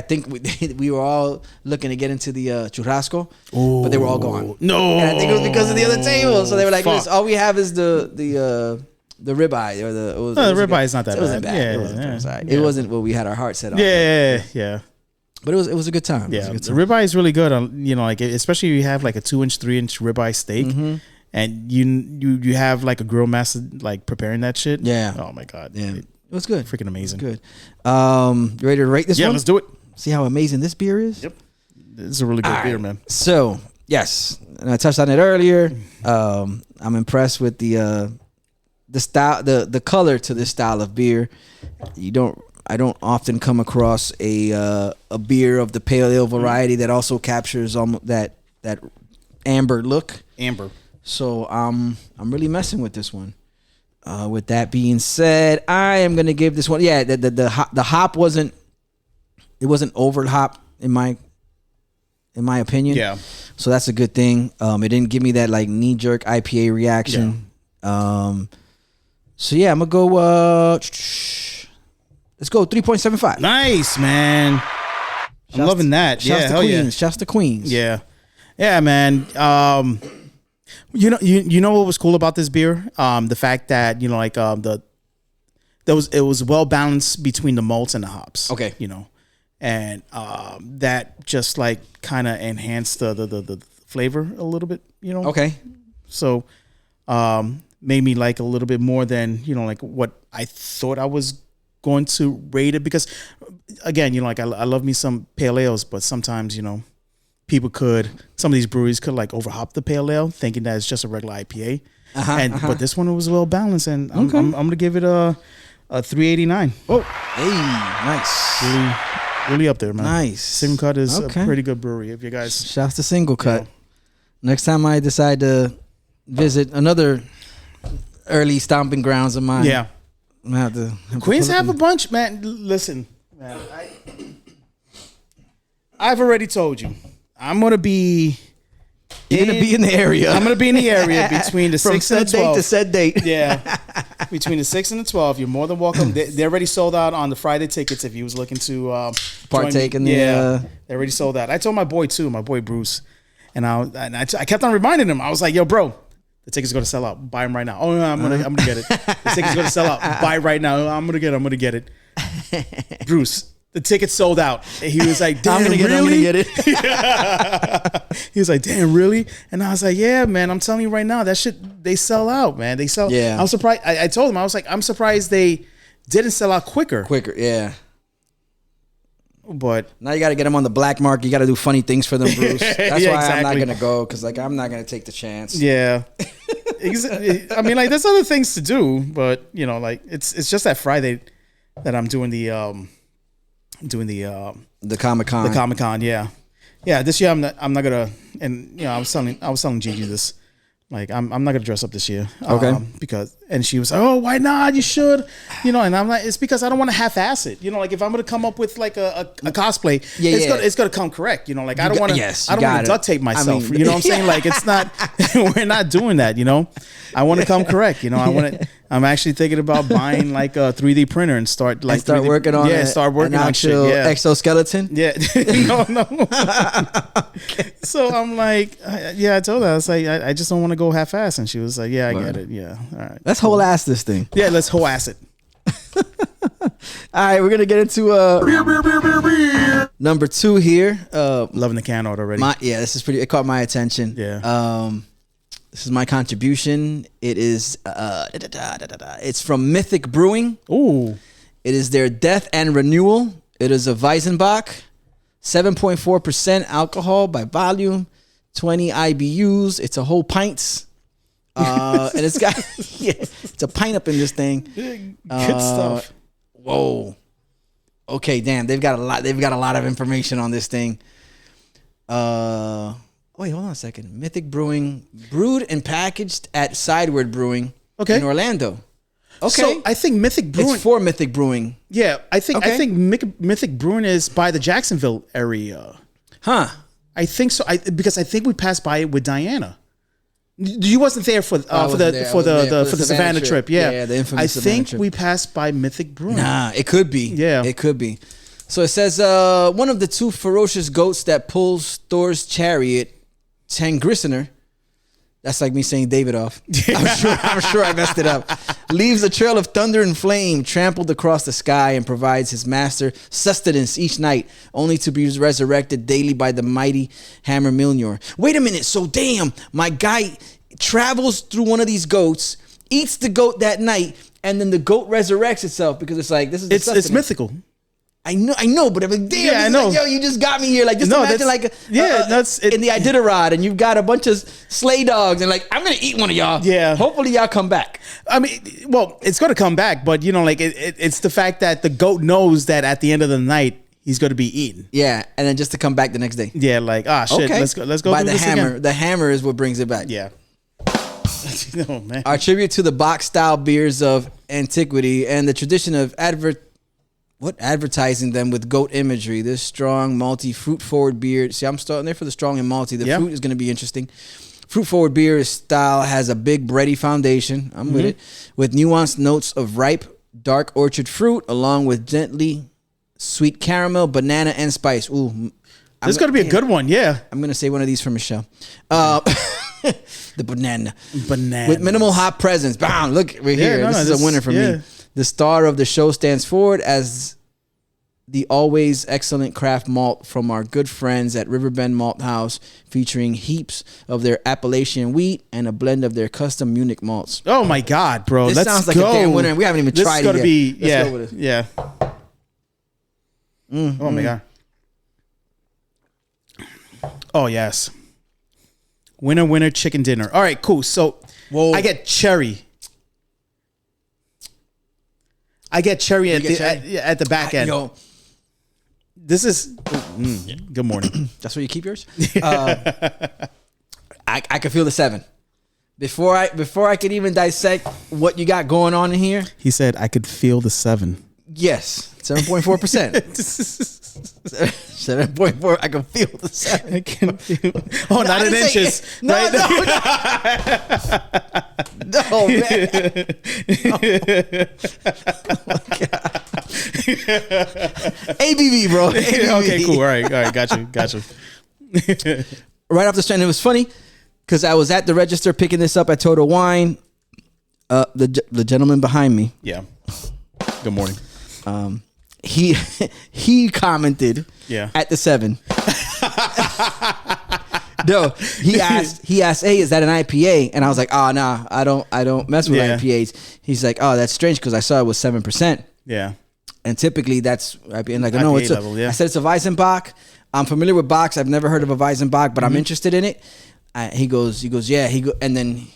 F: think we were all looking to get into the churrasco, but they were all gone.
B: No.
F: And I think it was because of the other table. So they were like, all we have is the ribeye or the
B: ribeye is not that bad.
F: It wasn't bad. It wasn't what we had our heart set on.
B: Yeah.
F: But it was a good time.
B: Yeah, the ribeye is really good. You know, like especially if you have like a 2-inch, 3-inch ribeye steak, and you have like a grill master like preparing that shit.
F: Yeah.
B: Oh my god.
F: Yeah. It was good.
B: Freaking amazing.
F: Good. You ready to rate this one?
B: Yeah, let's do it.
F: See how amazing this beer is?
B: Yep. This is a really good beer, man.
F: So, yes, and I touched on it earlier. I'm impressed with the style, the color to this style of beer. I don't often come across a beer of the pale ale variety that also captures that amber look.
B: Amber.
F: So I'm really messing with this one. With that being said, I am gonna give this one. Yeah, the hop wasn't over hop in my opinion.
B: Yeah.
F: So that's a good thing. It didn't give me that like knee jerk IPA reaction. So yeah, I'm gonna go. Let's go 3.75.
B: Nice, man. I'm loving that.
F: Shouts
B: Yeah,
F: to
B: hell
F: Queens.
B: yeah.
F: Shouts to Queens.
B: Yeah, yeah, man. You know what was cool about this beer? The fact that it was well balanced between the malts and the hops.
F: Okay.
B: You know, and that just like kind of enhanced the flavor a little bit. You know.
F: Okay.
B: So, made me like a little bit more than like what I thought I was going to rate it, because again, like I love me some pale ales, but sometimes some of these breweries could like overhop the pale ale, thinking that it's just a regular IPA. But this one was well balanced, and I'm gonna give it a 389.
F: Oh, hey, nice,
B: really up there, man.
F: Nice.
B: Singlecut is a pretty good brewery. If you guys,
F: shouts to Singlecut. Next time I decide to visit another early stomping grounds of mine,
B: yeah. Queens have a
F: bunch.
B: bunch, man. Listen, man. I've already told you, I'm gonna be.
F: You're gonna be in the area.
B: I'm gonna be in the area between the 6 and the 12.
F: Date to said date.
B: Yeah, between the 6 and the 12. You're more than welcome. They're already sold out on the Friday tickets. If you was looking to
F: partake in the,
B: they already sold out. I told my boy too, my boy Bruce, and I kept on reminding him. I was like, "Yo, bro, the ticket's gonna sell out. Buy them right now." Oh no, I'm gonna get it. The ticket's gonna sell out. Buy it right now. I'm gonna get it. Bruce, the ticket sold out. And he was like, "Damn, really?"
F: I'm gonna get it.
B: He was like, "Damn, really?" And I was like, "Yeah, man. I'm telling you right now, that shit, they sell out, man. They sell."
F: Yeah.
B: I'm surprised. I told him, I was like, I'm surprised they didn't sell out quicker.
F: Yeah.
B: But
F: now you got to get them on the black market. You got to do funny things for them, Bruce. That's why
B: exactly.
F: I'm not gonna go, because like I'm not gonna take the chance.
B: Yeah. I mean, like there's other things to do, but like it's just that Friday that I'm doing the
F: Comic-Con.
B: The Comic-Con, yeah. This year I'm not gonna, and I was telling Gigi this, like I'm not gonna dress up this year.
F: Okay.
B: And she was like, "Oh, why not? You should." And I'm like, it's because I don't want to half-ass it. Like if I'm gonna come up with like a cosplay, it's gonna come correct. Like I don't want to duct tape myself.
F: I mean,
B: you know what I'm saying? Like it's not, we're not doing that. I want to come correct. I'm actually thinking about buying like a 3D printer and start
F: working on
B: shit. Yeah.
F: Exoskeleton.
B: Yeah. No. So I'm like, I told her, I was like, I just don't want to go half-ass. And she was like, yeah, I get it. Yeah. All right.
F: Let's whole ass this thing.
B: Yeah, let's whole ass it.
F: All right, we're gonna get into number 2 here.
B: Loving the can art already.
F: This is pretty. It caught my attention.
B: Yeah.
F: This is my contribution. It is it's from Mythk Brewing.
B: Ooh.
F: It is their Death and Renewal. It is a Weizenbock, 7.4% alcohol by volume, 20 IBUs. It's a whole pints. And it's got it's a pint up in this thing.
B: Good stuff.
F: Whoa. Okay, damn. They've got a lot of information on this thing. Wait, hold on a second. Mythk Brewing, brewed and packaged at Sideward Brewing in Orlando. Okay.
B: So I think Mythk Brewing.
F: It's for Mythk Brewing.
B: Yeah, I think Mythk Brewing is by the Jacksonville area.
F: Huh.
B: I think so. Because I think we passed by it with Diana. You wasn't there for the Savannah trip. Yeah,
F: the infamous
B: Savannah
F: Savannah
B: think
F: trip.
B: We passed by Mythk Brewing.
F: Nah, it could be.
B: Yeah,
F: it could be. So it says one of the 2 ferocious goats that pulls Thor's chariot, Tengrissener. That's like me saying David off. I'm sure I messed it up. Leaves a trail of thunder and flame trampled across the sky and provides his master sustenance each night, only to be resurrected daily by the mighty hammer Mjolnir. Wait a minute. So damn, my guy travels through one of these goats, eats the goat that night, and then the goat resurrects itself because it's like, this is the
B: It's
F: sustenance.
B: mythical.
F: I know, but I'm like, damn,
B: Yeah, I
F: it's
B: know.
F: like, yo, you just got me here. Like, just
B: No,
F: imagine
B: that's-
F: like,
B: that's it.
F: in the Iditarod, and you've got a bunch of sleigh dogs, and like, I'm gonna eat one of y'all.
B: Yeah.
F: Hopefully, y'all come back.
B: I mean, well, it's going to come back, but you know, like it's the fact that the goat knows that at the end of the night he's going to be eaten.
F: Yeah, and then just to come back the next day.
B: Yeah, like shit,
F: Okay,
B: let's go.
F: By
B: do
F: the
B: this
F: hammer.
B: again.
F: The hammer is what brings it back.
B: Yeah. Oh man.
F: Our tribute to the box style beers of antiquity and the tradition of advertising them with goat imagery. This strong, malty, fruit forward beer. See, I'm starting there for the strong and malty. The
B: Yeah.
F: fruit is going to be interesting. Fruit forward beer style has a big bready foundation. I'm with it. With nuanced notes of ripe, dark orchard fruit, along with gently sweet caramel, banana, and spice. Ooh,
B: This is going to be a good one. Yeah.
F: I'm going to say one of these for Michelle. The banana.
B: Banana.
F: With minimal hop presence. Bam, look, we're here.
B: no,
F: This is a winner for
B: yeah.
F: me. The star of the show stands forward as the always excellent craft malt from our good friends at Riverbend Malt House, featuring heaps of their Appalachian wheat and a blend of their custom Munich malts.
B: Oh my God, bro.
F: This
B: Let's
F: sounds like
B: go.
F: a damn winner, and we haven't even
B: This
F: tried
B: is gonna
F: it
B: be,
F: yet. Let's go with it.
B: yeah. Oh my God. Oh yes. Winner, chicken dinner. All right, cool. So I get cherry. At
F: get
B: the
F: cherry?
B: at the back end.
F: Yo,
B: This is good morning.
F: that's where you keep yours? I can feel the 7. Before I could even dissect what you got going on in here,
B: He said I could feel the 7.
F: yes, 7.4%. 7.4. I can feel the 7.
B: I can feel. Oh, not
F: I
B: in
F: didn't say
B: inches.
F: it. No,
B: right?
F: no, man. ABV, bro. ABV.
B: Okay, cool. All right, got you.
F: Right off the strand, it was funny because I was at the register picking this up at Total Wine. The gentleman behind me,
B: Yeah. Good morning.
F: he commented,
B: Yeah.
F: at the 7. No, he asked, hey, is that an IPA? And I was like, oh, nah, I don't mess with
B: Yeah.
F: IPAs. He's like, oh, that's strange because I saw it was 7%.
B: Yeah.
F: And typically that's IPA. And like, no,
B: IPA
F: it's
B: level, yeah.
F: I said it's a Weizenbock. I'm familiar with Bocks. I've never heard of a Weizenbock, but I'm interested in it. He goes, yeah. And then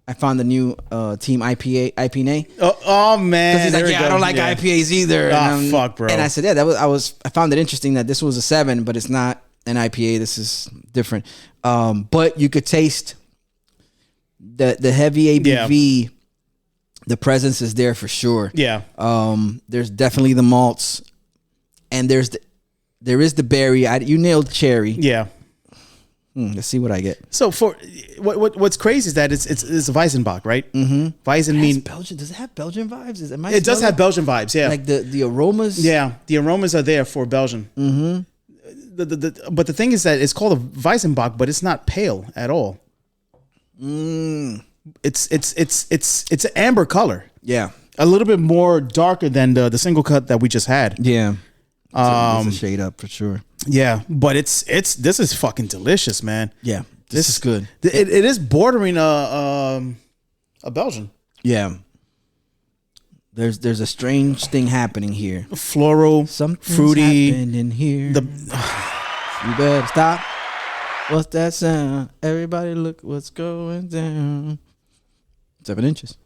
F: I found the new team IPA.
B: Oh man.
F: Because he's like,
B: There we
F: yeah,
B: go.
F: I don't like
B: Yeah.
F: IPAs either.
B: Ah,
F: And
B: fuck, bro.
F: And I said, yeah, I found it interesting that this was a 7, but it's not an IPA. This is different. But you could taste the heavy ABV.
B: Yeah.
F: The presence is there for sure.
B: Yeah.
F: There's definitely the malts, and there is the berry. You nailed cherry.
B: Yeah.
F: Let's see what I get.
B: So for what's crazy is that it's a Weizenbock, right? Mm-hmm. Weizen mean
F: Belgian. Does it have Belgian vibes?
B: it does have Belgian vibes. Yeah.
F: like the aromas.
B: Yeah, the aromas are there for Belgian. Mm-hmm. But the thing is that it's called a Weizenbock, but it's not pale at all. It's an amber color,
F: Yeah.
B: a little bit more darker than the single cut that we just had.
F: Yeah. It's a shade up for sure.
B: Yeah, but it's this is fucking delicious, man.
F: Yeah. This is good.
B: It is bordering a Belgian
F: Yeah. There's a strange thing happening here.
B: floral,
F: Something's
B: fruity.
F: happening here. You better stop. What's that sound? Everybody look what's going down. 7 inches.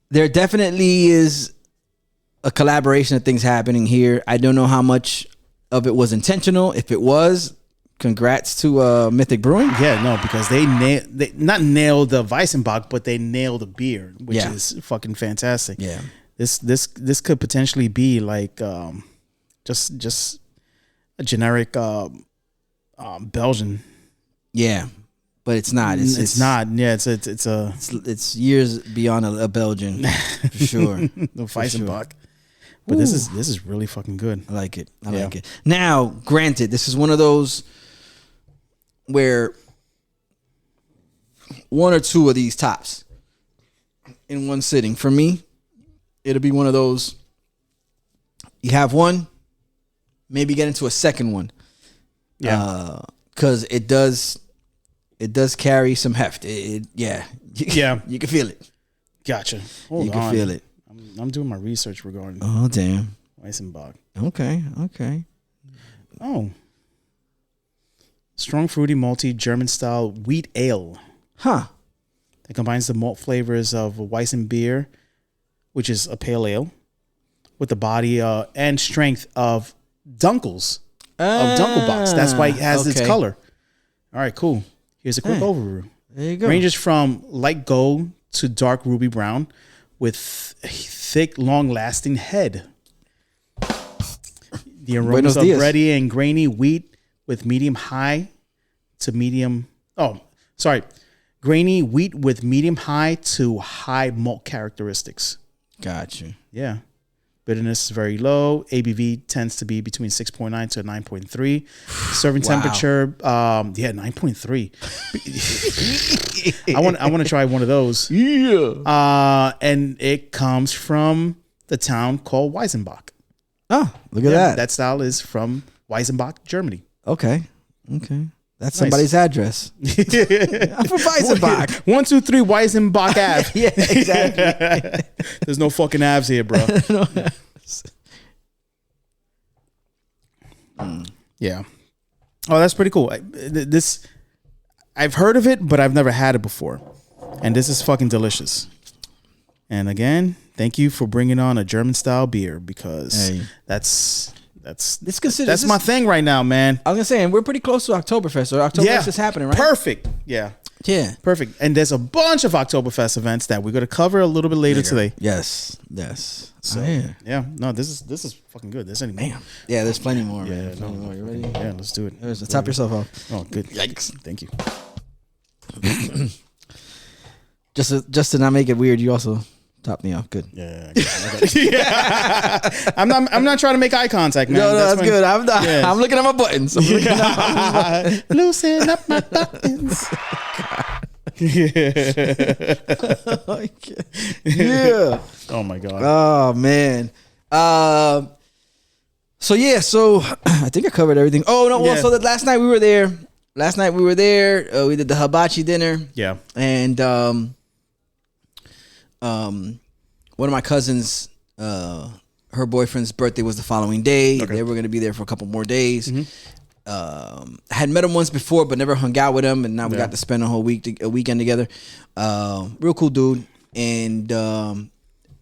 F: There definitely is a collaboration of things happening here. I don't know how much of it was intentional. If it was, congrats to Mythk Brewing.
B: Yeah, no, because they not nailed the Weizenbock, but they nailed the beer, which
F: Yeah.
B: is fucking fantastic.
F: Yeah.
B: This could potentially be like just a generic Belgian.
F: Yeah. But it's not.
B: It's not. Yeah,
F: It's years beyond a Belgian, for sure.
B: the Weizenbock. But this is really fucking good.
F: I like it. I
B: Yeah.
F: like it. Now, granted, this is one of those where one or two of these tops in one sitting. For me, it'll be one of those. You have one, maybe get into a second one.
B: Yeah.
F: Because it does carry some heft. Yeah. You can feel it.
B: Gotcha.
F: You can feel it.
B: I'm doing my research regarding
F: Oh, damn.
B: Weizenbock.
F: Okay.
B: Oh. Strong, fruity, malty, German-style wheat ale.
F: Huh.
B: It combines the malt flavors of Weizenbier, which is a pale ale, with the body and strength of Dunkels, of Dunkelbocks. That's why it has its color. All right, cool. Here's a quick overview.
F: There you go.
B: Ranges from light gold to dark ruby brown with thick, long-lasting head. The aromas
F: Buenos
B: of
F: dias.
B: bready and grainy wheat with medium-high to medium... Oh, sorry. Grainy wheat with medium-high to high malt characteristics.
F: Gotcha.
B: Yeah. Bitterness is very low. ABV tends to be between 6.9 to 9.3. Serving temperature, 9.3. I want to try one of those.
F: Yeah.
B: And it comes from the town called Weizenbock.
F: Oh, look at that.
B: That style is from Weizenbock, Germany.
F: Okay. That's somebody's address. I'm from Weizenbock.
B: 123 Weizenbock Ave.
F: Yeah, exactly.
B: There's no fucking Avs here, bro. Yeah. Oh, that's pretty cool. I've heard of it, but I've never had it before. And this is fucking delicious. And again, thank you for bringing on a German style beer because that's my thing right now, man.
F: I was gonna say, and we're pretty close to Oktoberfest. So Oktoberfest is happening, right?
B: Perfect. Yeah. Perfect. And there's a bunch of Oktoberfest events that we're gonna cover a little bit later today.
F: Yes.
B: So no, this is fucking good. There's any more.
F: Damn. Yeah, there's plenty more, man.
B: No,
F: Plenty more. You ready?
B: Yeah, let's do it.
F: Top yourself off.
B: Oh, good. Yikes. Thank you.
F: Just to not make it weird, you also top me off. Good.
B: Yeah. I'm not trying to make eye contact, man.
F: No, that's good. I'm not. Yeah. I'm looking at my buttons.
B: Loosen up my buttons.
F: Yeah.
B: Oh my god.
F: Oh man. So I think I covered everything. Oh no. Well, so last night we were there. We did the hibachi dinner.
B: Yeah.
F: And one of my cousins, her boyfriend's birthday was the following day. Okay. They were going to be there for a couple more days. I had met him once before, but never hung out with him. And now we got to spend a whole weekend together. Real cool dude. And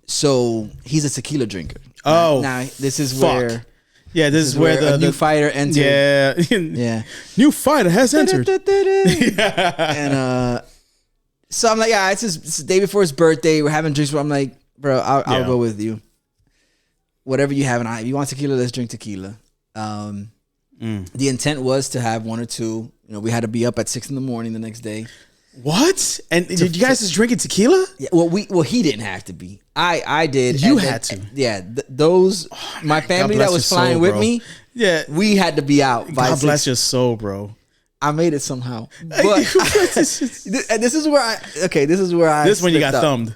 F: so he's a tequila drinker.
B: Oh,
F: now this is where.
B: Yeah, this is where the
F: new fighter entered.
B: Yeah. New fighter has entered.
F: And so I'm like, it's the day before his birthday. We're having drinks. I'm like, bro, I'll go with you. Whatever you have, and if you want tequila, let's drink tequila. The intent was to have one or two. We had to be up at 6 a.m. the next day.
B: What? And did you guys just drinking tequila?
F: Yeah. Well, he didn't have to be. I did.
B: You had to.
F: Yeah. Those my family that was flying with me.
B: Yeah.
F: We had to be out.
B: God bless your soul, bro.
F: I made it somehow. But and this is where I. This
B: when you got thumbed.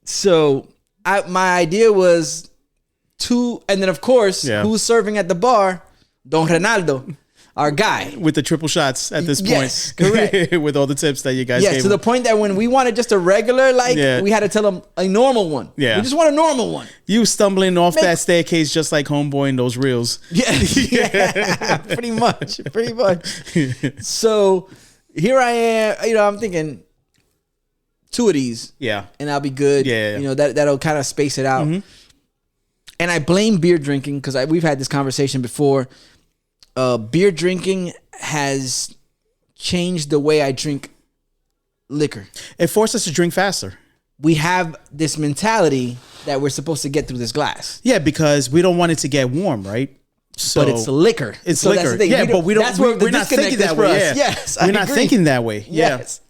F: So my idea was two, and then of course, who's serving at the bar? Don Ronaldo. Our guy.
B: With the triple shots at this point.
F: Yes, correct.
B: With all the tips that you guys gave
F: to the point that when we wanted just a regular, we had to tell him a normal one.
B: Yeah.
F: We just want a normal one.
B: You stumbling off that staircase just like Homeboy in those reels.
F: Yeah. Pretty much. So here I am, I'm thinking 2 of these.
B: Yeah.
F: And I'll be good.
B: Yeah.
F: That'll kind of space it out. Mm-hmm. And I blame beer drinking because we've had this conversation before. Beer drinking has changed the way I drink liquor.
B: It forced us to drink faster.
F: We have this mentality that we're supposed to get through this glass.
B: Yeah, because we don't want it to get warm, right? So,
F: but it's liquor.
B: It's liquor. That's the thing. Yeah, but we're not thinking that way. Yeah.
F: Yes,
B: we're not thinking that way.
F: Yes,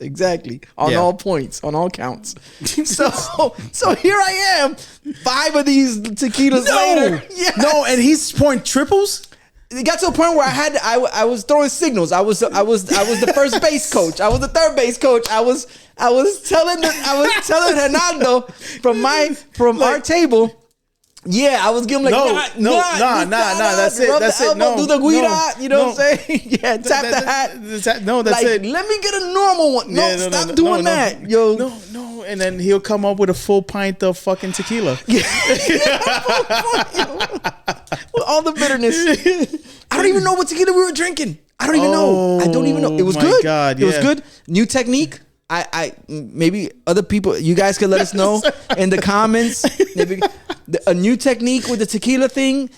F: exactly. On all points, on all counts. So here I am, 5 of these tequilas later.
B: Yeah. No, and he's pouring triples.
F: it got to a point where I was throwing signals. I was the first base coach. I was the third base coach. I was telling Hernando from our table. Yeah, I was giving like
B: nah. That's it. That's it. No,
F: do the guira. You know what I'm saying? Yeah, tap the hat.
B: That's it.
F: Let me get a normal one. No, stop doing that, yo.
B: No, and then he'll come up with a full pint of fucking tequila.
F: With all the bitterness. I don't even know what tequila we were drinking. I don't even know. It was good.
B: God,
F: It was good. New technique. I maybe other people, you guys could let us know in the comments. Maybe a new technique with the tequila thing.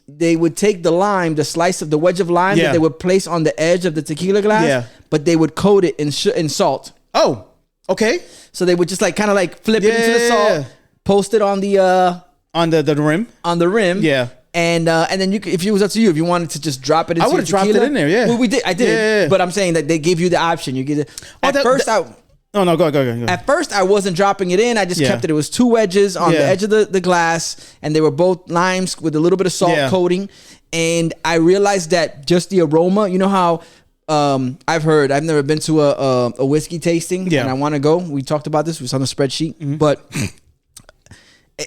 F: They would take the lime, the slice of the wedge of lime that they would place on the edge of the tequila glass, but they would coat it in salt.
B: Oh, okay.
F: So they would just like kind of like flip it into the salt, post it on the
B: rim.
F: On the rim.
B: Yeah.
F: And then you could, if it was up to you, if you wanted to just drop it into
B: I would have dropped it in there, yeah.
F: Well, we did. I did.
B: Yeah.
F: But I'm saying that they gave you the option. You get it. At first, go. At first, I wasn't dropping it in. I just kept it. It was 2 wedges on the edge of the glass, and they were both limes with a little bit of salt coating. And I realized that just the aroma, you know how I've never been to a whiskey tasting, and I want to go. We talked about this. It was on the spreadsheet, but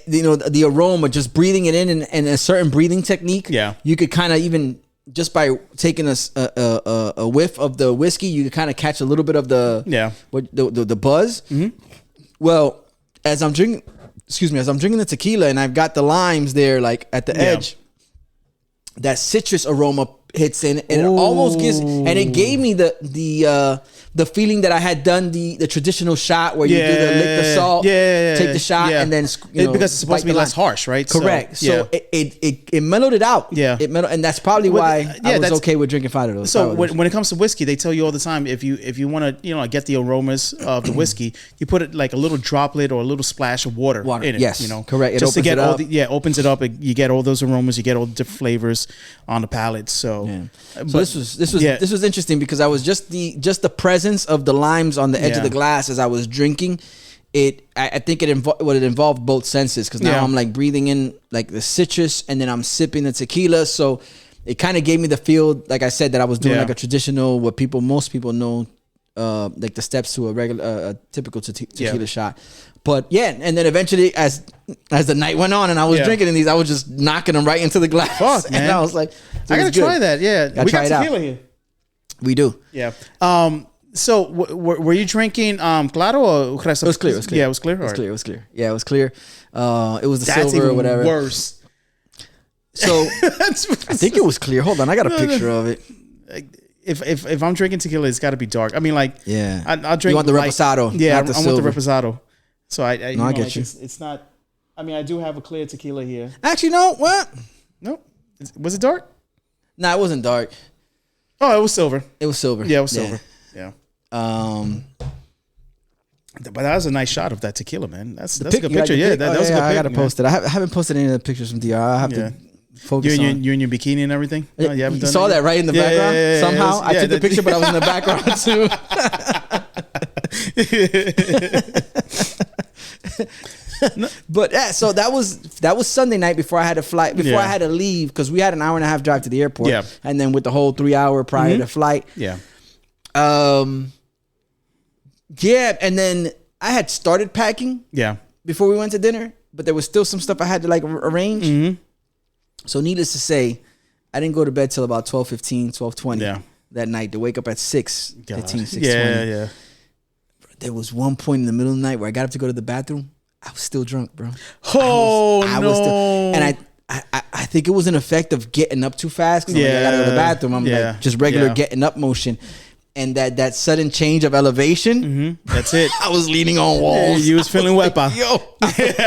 F: you know, the aroma, just breathing it in and a certain breathing technique. Yeah, you could kind of even just by taking a whiff of the whiskey, you could kind of catch a little bit of the the buzz. Mm-hmm. Well, as I'm drinking the tequila and I've got the limes there, like at the edge, that citrus aroma hits in, and it almost gives, and it gave me the feeling that I had done the traditional shot where you do the lick the salt, take the shot, and then
B: because it's supposed to be less harsh, right?
F: Correct. So it mellowed it out. Yeah, it mellowed, and that's probably why I was okay with drinking 5 of those.
B: So when it comes to whiskey, they tell you all the time, if you want to get the aromas of the whiskey, you put it like a little droplet or a little splash of water in it.
F: Yes, correct. It
B: just to get
F: all
B: opens it up. You get all those aromas. You get all the different flavors on the palate. So,
F: this was interesting because I was just the presence of the limes on the edge of the glass as I was drinking it. I think it involved both senses, because now I'm like breathing in like the citrus and then I'm sipping the tequila. So it kind of gave me the feel, like I said, that I was doing like a traditional, what most people know, like the steps to a typical tequila shot. But and then eventually as the night went on and I was drinking these, I was just knocking them right into the glass.
B: Fuck, man.
F: And I was like,
B: I gotta try that. Yeah, we got tequila here.
F: We do.
B: Yeah. So were you drinking claro or
F: It was clear.
B: Yeah, it was clear.
F: It was clear. Yeah, it was clear. It was the silver or whatever.
B: Worse.
F: So I think it was clear. Hold on, I got a picture of it.
B: If I'm drinking tequila, it's got to be dark. I mean, like, I'll drink.
F: You want the reposado?
B: Yeah, I want the reposado. So I
F: get you.
B: It's not. I mean, I do have a clear tequila here.
F: Actually, no. What?
B: No. Was it dark?
F: Nah, it wasn't dark.
B: Oh, it was silver.
F: It was silver.
B: Yeah, it was silver. Yeah. But that was a nice shot of that tequila, man. That's a good picture. Yeah, that was a good picture.
F: I gotta post it. I haven't posted any of the pictures from DR. I have to focus on
B: you in your bikini and everything. No, you haven't done
F: saw that right in the background. Somehow I took the picture, but I was in the background too. But so that was Sunday night before I had to fly, before I had to leave, because we had an hour and a half drive to the airport. Yeah. And then with the whole 3 hour prior to the flight. Yeah. And then I had started packing. Yeah. Before we went to dinner, but there was still some stuff I had to like arrange. Mm-hmm. So needless to say, I didn't go to bed till about 12:15, 12:20 that night to wake up at 6:15, 6:20. Yeah. There was one point in the middle of the night where I got up to go to the bathroom. I was still drunk, bro. I was still, and I think it was an effect of getting up too fast. Cause I gotta go to the bathroom. I'm like just regular getting up motion. And that sudden change of elevation,
B: that's it.
F: I was leaning on walls.
B: You was feeling wet, like,
F: yo, it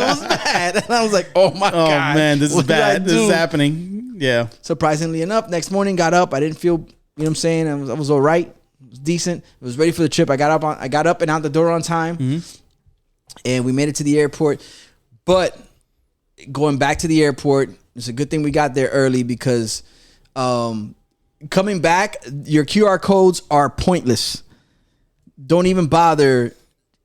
F: was bad. And I was like, oh my God.
B: Oh man, this is bad. This is happening. Yeah.
F: Surprisingly enough, next morning got up. I didn't feel, you know what I'm saying? I was all right. It was decent. I was ready for the trip. I got up and out the door on time. And we made it to the airport. But going back to the airport, it's a good thing we got there early, because coming back, your QR codes are pointless. Don't even bother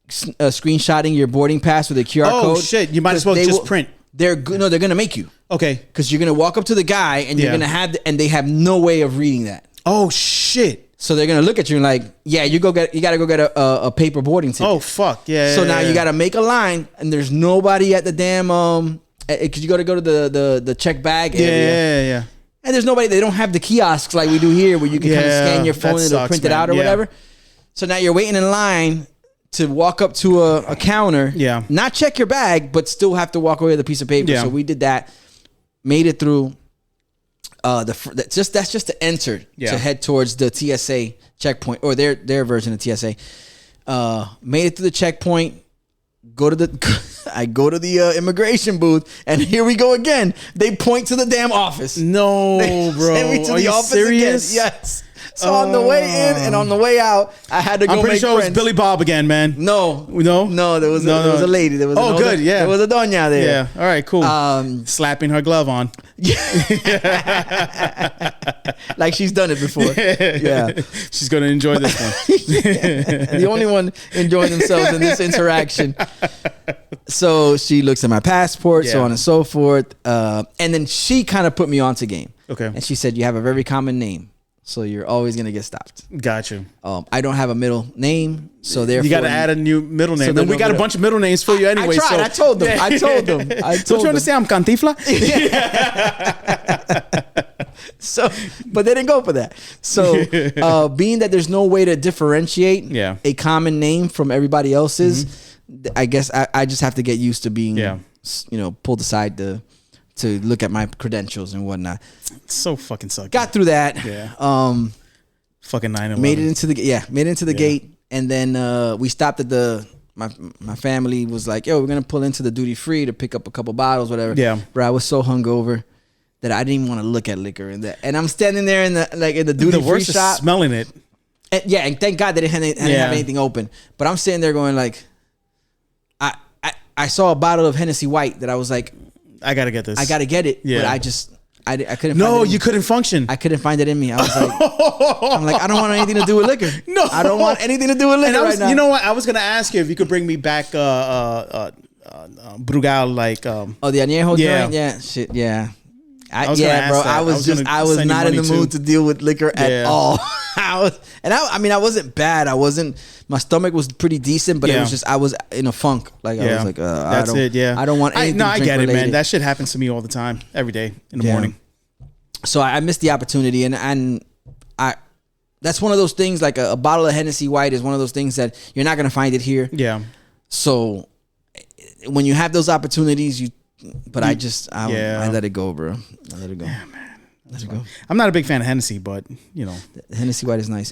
F: screenshotting your boarding pass with a QR code.
B: Oh shit! You might as well just print.
F: They're good. No, they're gonna make you.
B: Okay.
F: Because you're gonna walk up to the guy and you're
B: Yeah.
F: gonna have, and they have no way of reading that.
B: Oh shit.
F: So they're gonna look at you and like, yeah, you gotta go get a paper boarding ticket.
B: Oh fuck. Yeah.
F: So
B: yeah,
F: now
B: yeah.
F: you gotta make a line, and there's nobody at the damn because you gotta go to the check bag
B: Yeah,
F: area.
B: yeah.
F: And there's nobody. They don't have the kiosks like we do here, where you can kind of
B: Yeah,
F: scan your phone
B: that
F: and it'll
B: sucks,
F: print it
B: man.
F: out or
B: Yeah.
F: whatever. So now you're waiting in line to walk up to a counter.
B: Yeah.
F: Not check your bag, but still have to walk away with a piece of paper.
B: Yeah.
F: So we did that. Made it through. That's just to enter to head towards the TSA checkpoint, or their version of TSA. Made it through the checkpoint. I go to the immigration booth, and here we go again. They point to the damn office.
B: No, bro.
F: Send me to
B: Are
F: the
B: you
F: office
B: serious?
F: again. Yes. So on the way in and on the way out, I had to go
B: I'm pretty
F: make
B: sure
F: friends.
B: it was Billy Bob again, man.
F: No,
B: No?
F: there was there was a lady. There was
B: Oh, good, yeah.
F: There was a doña there.
B: Yeah. All right. Cool. Slapping her glove on.
F: Like she's done it before. Yeah.
B: She's gonna enjoy this one.
F: The only one enjoying themselves in this interaction. So she looks at my passport, so
B: Yeah.
F: on and so forth. And then she kind of put me onto game.
B: Okay.
F: And she said, you have a very common name, so you're always going to get stopped.
B: Got you.
F: I don't have a middle name, so therefore...
B: You got to add a new middle name.
F: So
B: Then we
F: no
B: got a
F: middle-
B: bunch of middle names for you anyway.
F: I tried.
B: So.
F: I told them. I told them.
B: Don't you understand? I'm Cantifla.
F: So, but they didn't go for that. So, being that there's no way to differentiate
B: Yeah.
F: a common name from everybody else's, I guess I just have to get used to being,
B: Yeah.
F: Pulled aside to look at my credentials and whatnot.
B: So fucking sucky.
F: Got through that.
B: Yeah. Fucking 9/11.
F: Made it into the gate, and then we stopped at my family was like, yo, we're gonna pull into the duty free to pick up a couple bottles, whatever.
B: Yeah.
F: Bro, I was so hungover that I didn't even want to look at liquor in that. And I'm standing there in the duty
B: The
F: free
B: worst is
F: shop.
B: smelling it.
F: And thank God they didn't have anything open. But I'm sitting there going like, I saw a bottle of Hennessy White that I was like,
B: I gotta get this.
F: I gotta get it.
B: Yeah.
F: But I couldn't.
B: No,
F: find it
B: you couldn't function.
F: I couldn't find it in me. I was like, I don't want anything to do with liquor.
B: No.
F: I don't want anything to do with liquor
B: And I was,
F: right now.
B: you know what? I was gonna ask you if you could bring me back Brugal, like
F: the añejo
B: Yeah.
F: joint? Yeah, shit, yeah.
B: I was gonna ask
F: bro.
B: that.
F: I was
B: gonna
F: not
B: send you
F: in the
B: money,
F: mood
B: too.
F: to deal with liquor at
B: Yeah.
F: all. I wasn't bad. My stomach was pretty decent, but it
B: Yeah.
F: was just, I was in a funk. Like, I was like,
B: that's it. Yeah,
F: I don't want anything
B: I
F: drink
B: get it, man.
F: related.
B: That shit happens to me all the time, every day in the
F: Yeah.
B: morning.
F: So I missed the opportunity, and I that's one of those things. Like a bottle of Hennessy White is one of those things that you're not gonna find it here.
B: Yeah,
F: So when you have those opportunities, I let it go, bro. I let it go.
B: yeah, man.
F: Let it go.
B: I'm not a big fan of Hennessy, but you know,
F: The Hennessy White is nice.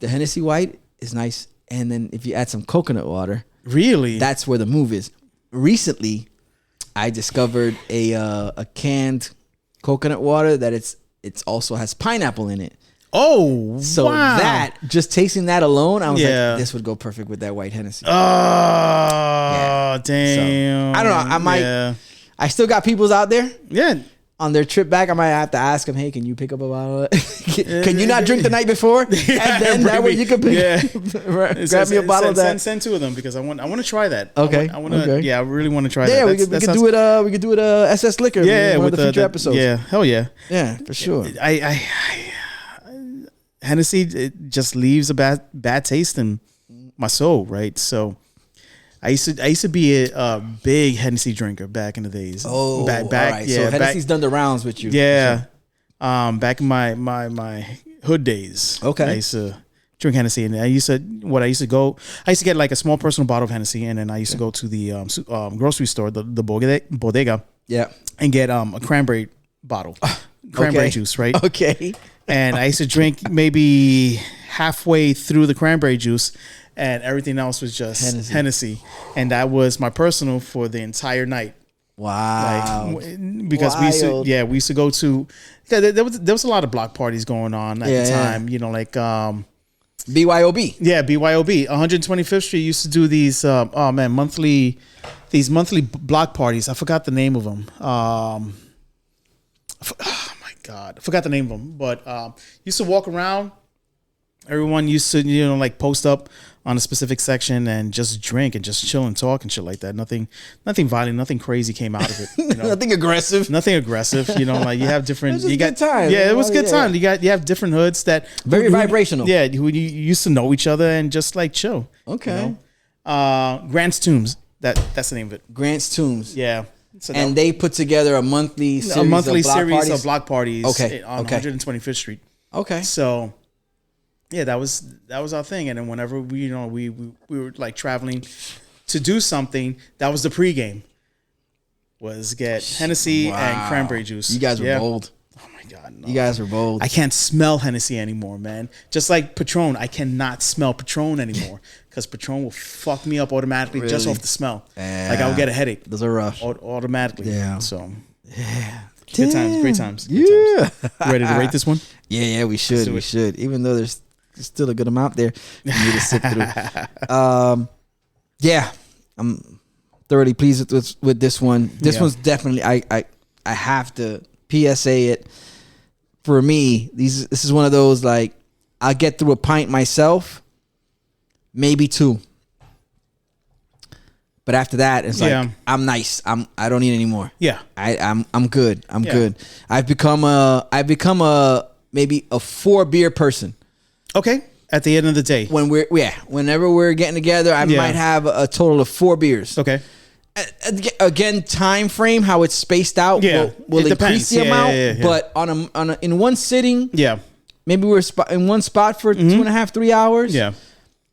F: The Hennessy White is nice, and then if you add some coconut water,
B: really,
F: that's where the move is. Recently, I discovered a canned coconut water that it's also has pineapple in it.
B: oh,
F: So
B: wow.
F: that just tasting that alone, I was
B: Yeah.
F: like, this would go perfect with that white Hennessy.
B: Oh, damn.
F: I don't know. I might.
B: Yeah.
F: I still got peoples out there.
B: Yeah.
F: On their trip back, I might have to ask them, hey, can you pick up a bottle? Can you not drink the night before? And then that way you can pick, grab me a bottle of that.
B: Send two of them because I want to try that.
F: Okay,
B: I want to.
F: okay.
B: Yeah, I really want to try
F: Yeah,
B: that.
F: we could do it. We could do it. SS Liquor.
B: Yeah,
F: one
B: with
F: of the future episodes.
B: Yeah, hell yeah.
F: Yeah, for sure.
B: Hennessy, it just leaves a bad taste in my soul, right? So I used to be a big Hennessy drinker back in the days.
F: Oh,
B: back,
F: all right.
B: yeah.
F: So Hennessy's done the rounds with you.
B: Yeah, back in my hood days.
F: Okay.
B: I used to drink Hennessy, and I used to get like a small personal bottle of Hennessy, and then I used to go to the grocery store, the bodega,
F: Yeah.
B: and get a cranberry bottle, cranberry juice, right?
F: Okay.
B: And I used to drink maybe halfway through the cranberry juice, and everything else was just Hennessy. And that was my personal for the entire night.
F: Wow.
B: Because
F: Wild.
B: we used to go to, there was a lot of block parties going on at the time, you know, like
F: BYOB.
B: yeah, BYOB 125th Street used to do these monthly block parties. I forgot the name of them. Oh my God, I forgot the name of them. But used to walk around Everyone used to, like post up on a specific section and just drink and just chill and talk and shit like that. Nothing violent, nothing crazy came out of it.
F: Nothing aggressive.
B: Nothing aggressive. Like you have different.
F: It was
B: you
F: just
B: got
F: good time.
B: Yeah, it was good time. You have different hoods that
F: Very vibrational.
B: Yeah, who you used to know each other and just like chill.
F: Okay.
B: Grant's Tombs. That's the name of it.
F: Grant's Tombs.
B: Yeah. So
F: And they put together a monthly series
B: of block parties.
F: Okay.
B: On 125th Street.
F: Okay.
B: So, yeah, that was our thing. And then whenever we were like traveling to do something, that was the pregame. Was get Hennessy and cranberry juice.
F: You guys were bold.
B: Oh my God, no.
F: You guys were bold.
B: I can't smell Hennessy anymore, man. Just like Patron, I cannot smell Patron anymore because Patron will fuck me up automatically just
F: Really?
B: off the smell.
F: Yeah.
B: Like I will get a headache
F: Those are rough.
B: automatically.
F: Yeah.
B: So
F: Yeah.
B: good times, great times. Good
F: Yeah.
B: times. Ready to rate this one?
F: Yeah, we should.
B: do
F: We
B: it.
F: should. Even though there's still a good amount there for me to sit through. Yeah, I'm thoroughly pleased with this one. This
B: Yeah.
F: one's definitely I have to PSA it. For me, this is one of those like I'll get through a pint myself, maybe two. But after that, it's like
B: Yeah.
F: I'm nice. I don't need any more.
B: Yeah.
F: I'm good. I'm
B: Yeah.
F: good. I've become a maybe a 4 beer person.
B: Okay. At the end of the day.
F: Whenever we're getting together, I
B: Yeah.
F: might have a total of 4 beers.
B: Okay.
F: Again, time frame, how it's spaced out
B: Yeah.
F: will
B: It
F: increase
B: depends.
F: the
B: Yeah,
F: amount.
B: yeah.
F: But on a in one sitting,
B: Yeah.
F: maybe we're in one spot for 2.5, 3 hours.
B: Yeah.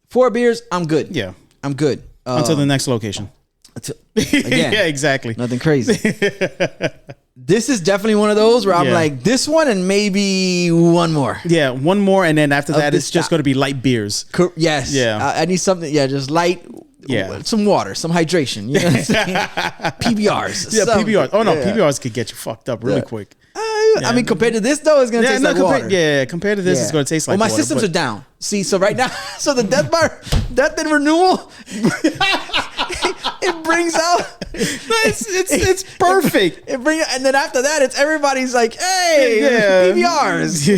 F: 4 beers, I'm good.
B: Yeah.
F: I'm good.
B: Until the next location.
F: Again,
B: Yeah, exactly.
F: nothing crazy. This is definitely one of those where I'm
B: Yeah.
F: like, this one and maybe one more.
B: Yeah, one more, and then after that,
F: this
B: it's just going to be light beers.
F: Yes.
B: Yeah.
F: I need something. Yeah, just light.
B: Yeah.
F: Some water, some hydration. You know what I'm saying? PBRs.
B: Yeah,
F: something.
B: PBRs. Oh no,
F: Yeah.
B: PBRs could get you fucked up really quick.
F: I mean, compared to this though, it's gonna taste like water.
B: compared to this, it's going to taste like
F: well, my
B: water.
F: systems
B: but-
F: are down. See, so right now, so the death and renewal, it brings out.
B: It's perfect.
F: It brings, and then after that, it's everybody's like, "Hey, PBRs." You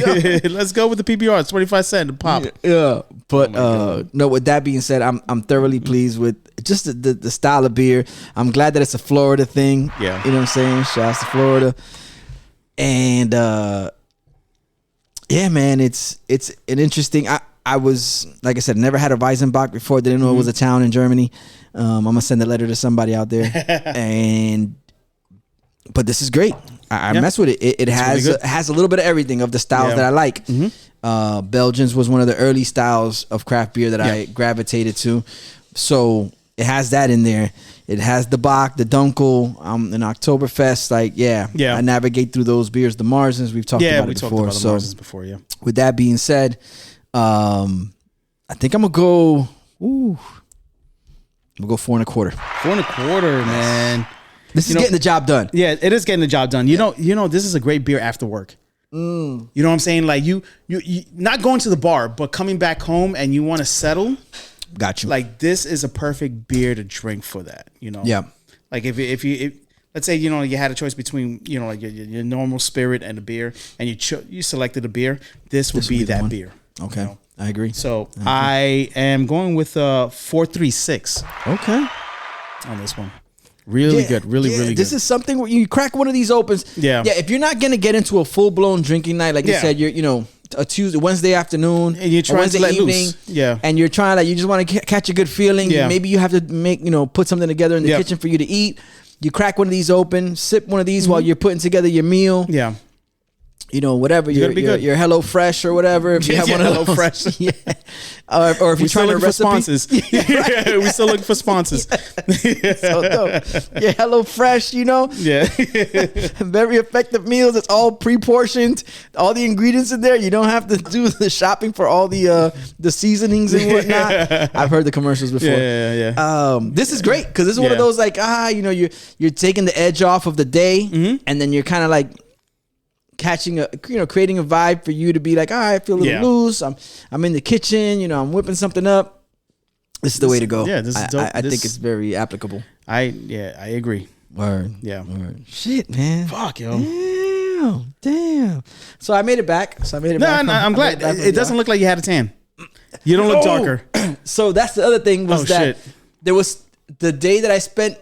F: know?
B: Let's go with the PBRs. 25 cents a pop.
F: Yeah, but no. With that being said, I'm thoroughly pleased with just the style of beer. I'm glad that it's a Florida thing.
B: Yeah.
F: You know what I'm saying? Shouts to Florida. And yeah, man, it's an interesting. I was, like I said, never had a Weizenbock before. Didn't know it was a town in Germany. I'm gonna send a letter to somebody out there. But this is great. I mess with it. It has
B: really good.
F: has a little bit of everything of the styles
B: Yeah.
F: that I like. Belgians was one of the early styles of craft beer that I gravitated to. So it has that in there. It has the Bock, the Dunkel, an Oktoberfest. Like, yeah. I navigate through those beers. The Marzens, we've talked about it before.
B: talked about the
F: So
B: Marzens before, yeah.
F: with that being said, I think I'm gonna go. I'm gonna go 4 1/4.
B: 4 1/4, man.
F: This is getting the job done.
B: Yeah, it is getting the job done. You know, this is a great beer after work. You know what I'm saying? Like you not going to the bar, but coming back home and you want to settle.
F: Got you.
B: Like this is a perfect beer to drink for that. You know.
F: Yeah.
B: Like if let's say you had a choice between like your normal spirit and a beer, and you selected a beer, this would be
F: the
B: that
F: one.
B: beer.
F: Okay,
B: You know?
F: I agree.
B: So I am going with 4.36
F: Okay.
B: on this one. Really good. Really good.
F: This is something where you crack one of these opens.
B: Yeah.
F: Yeah. If you're not gonna get into a full blown drinking night, like you
B: Yeah.
F: said, you're a Wednesday afternoon,
B: And you're
F: a
B: trying to
F: Wednesday
B: let
F: evening,
B: loose. Yeah.
F: and you're trying you just want to catch a good feeling.
B: Yeah.
F: Maybe you have to make put something together in the
B: Yep.
F: kitchen for you to eat. You crack one of these open, sip one of these while you're putting together your meal.
B: Yeah.
F: Whatever
B: gotta be good.
F: your Hello Fresh or whatever. If you have one of
B: Hello
F: those.
B: Fresh.
F: Yeah. Or if
B: We're
F: you're
B: still
F: trying to
B: looking for sponsors.
F: Yeah,
B: We're still looking for sponsors.
F: So dope. Yeah, Hello Fresh,
B: Yeah.
F: very effective meals. It's all pre-portioned. All the ingredients in there. You don't have to do the shopping for all the seasonings and whatnot. I've heard the commercials before.
B: Yeah.
F: This is great because this is one of
B: Yeah.
F: those like you're taking the edge off of the day, and then you're kind of like catching creating a vibe for you to be like, all right, I feel a little
B: Yeah.
F: loose. I'm in the kitchen. I'm whipping something up. This is the way to go.
B: Yeah, this is dope.
F: I think it's very applicable.
B: I agree.
F: Word.
B: Yeah.
F: Word. Shit, man.
B: Fuck, yo.
F: Damn. So I made it back.
B: No, I'm glad. It doesn't look like you had a tan. You don't look darker.
F: So that's the other thing was
B: Oh,
F: that
B: shit.
F: there was the day that I spent